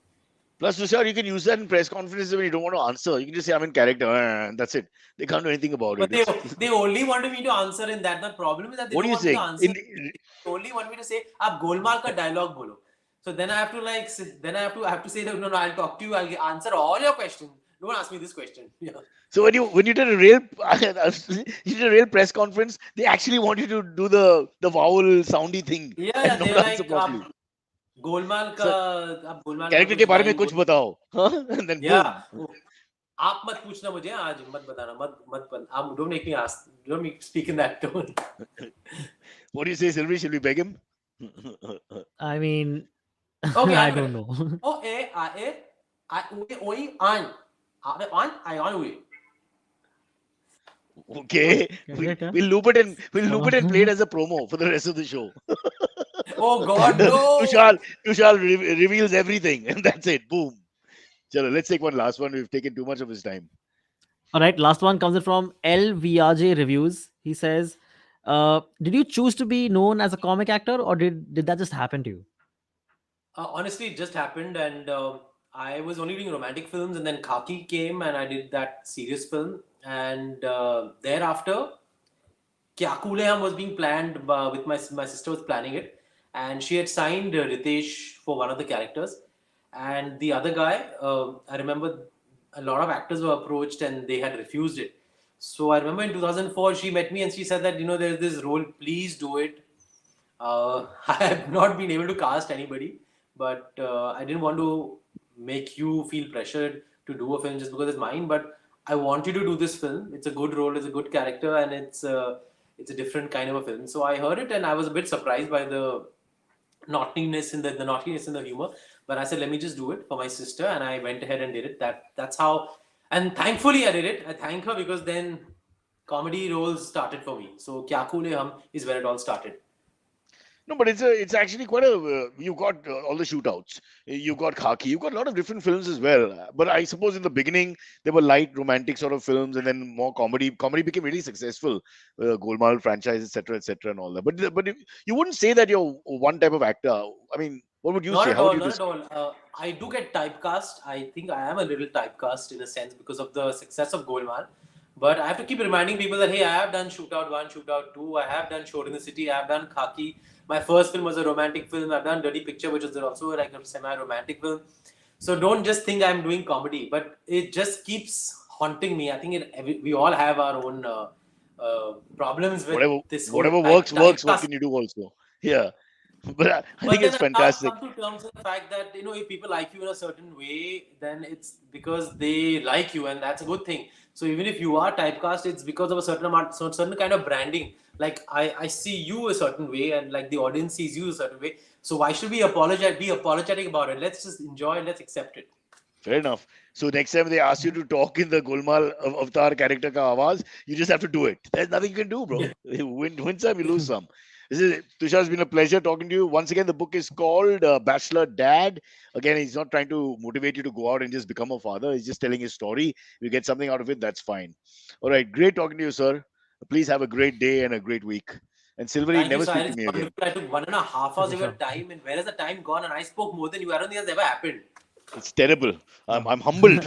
Plus, Tushar, you can use that in press conferences when you don't want to answer. You can just say, I'm in character. That's it. They can't do anything about But it. they only wanted me to answer in that. The problem is that they What are don't you want me to saying? answer. They only want me to say, "Aap Golmaal ka dialogue bolo." So then I have to I have to say that no, I'll talk to you. I'll answer all your questions. Don't ask me this question. Yeah. So when you did a real you did a real press conference, they actually want you to do the vowel soundy thing Yeah, and they're not answer like properly. Golmaal का So आप गोलमाल का character कुछ के बारे में line कुछ बोल बताओ, huh? And then yeah boom. आप मत पूछना मुझे आज, मत बताना, आप don't make me ask, don't make speak in that tone. What do you say, Sylvie? Should we beg him? I mean, Okay, I I'm don't better. know. Oh, we on. I on we. Okay, Great, yeah. we'll loop it and play it as a promo for the rest of the show. Oh God, no! Tushar reveals everything, and that's it. Boom. Chalo, let's take one last one. We've taken too much of his time. All right, last one comes in from LVRJ Reviews. He says, "Did you choose to be known as a comic actor, or did that just happen to you?" Honestly, it just happened, and I was only doing romantic films, and then Khaki came, and I did that serious film, and thereafter, Kya Kule Hum was being planned with my sister was planning it, and she had signed Ritesh for one of the characters, and the other guy, I remember a lot of actors were approached and they had refused it. So I remember in 2004 she met me and she said that there's this role, please do it. I have not been able to cast anybody, but I didn't want to make you feel pressured to do a film just because it's mine. But I want you to do this film. It's a good role, it's a good character, and it's a different kind of a film. So I heard it and I was a bit surprised by the naughtiness in the naughtiness in the humor. But I said, let me just do it for my sister, and I went ahead and did it. That's how, and thankfully I did it. I thank her because then comedy roles started for me. So Kya Kule Hum is where it all started. No, but it's actually quite a. You've got all the shootouts. You've got Khaki. You've got a lot of different films as well. But I suppose in the beginning there were light romantic sort of films, and then more comedy. Comedy became really successful. Golmaal franchise, etc., and all that. But you wouldn't say that you're one type of actor. I mean, what would you Not say? at How would all, you not describe? at all. I do get typecast. I think I am a little typecast in a sense because of the success of Golmaal. But I have to keep reminding people that, hey, I have done Shootout 1, Shootout 2, I have done Short in the City, I have done Khaki. My first film was a romantic film. I've done Dirty Picture, which is also like a semi-romantic film. So don't just think I'm doing comedy, but it just keeps haunting me. I think we all have our own problems with Whatever this whole whatever works. What typecast. can you do also? Yeah, but I But think then it's I've now fantastic. come to terms with the fact that if people like you in a certain way, then it's because they like you, and that's a good thing. So even if you are typecast, it's because of a certain amount, certain kind of branding. Like I see you a certain way, and like the audience sees you a certain way. So why should we apologize? Be apologetic about it. Let's just enjoy. Let's accept it. Fair enough. So next time they ask you to talk in the Golmaal Avatar character ka awaz, you just have to do it. There's nothing you can do, bro. You win some, you lose some. This is Tushar. It's been a pleasure talking to you. Once again, the book is called Bachelor Dad. Again, he's not trying to motivate you to go out and just become a father. He's just telling his story. You get something out of it, that's fine. All right, great talking to you, sir. Please have a great day and a great week. And Silvery, Thank you, never speak to Cyrus. me again. Wonderful. I took 1.5 hours For of your sure. time, and where has the time gone? And I spoke more than you. I don't think that's ever happened. It's terrible. No. I'm humbled.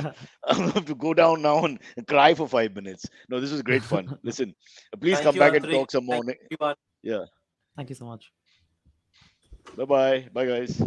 I have to go down now and cry for 5 minutes. No, this was great fun. Listen, please Thank come you, back and Antrik. talk some more. Thank you, everyone. Yeah. Thank you so much. Bye bye. Bye, guys.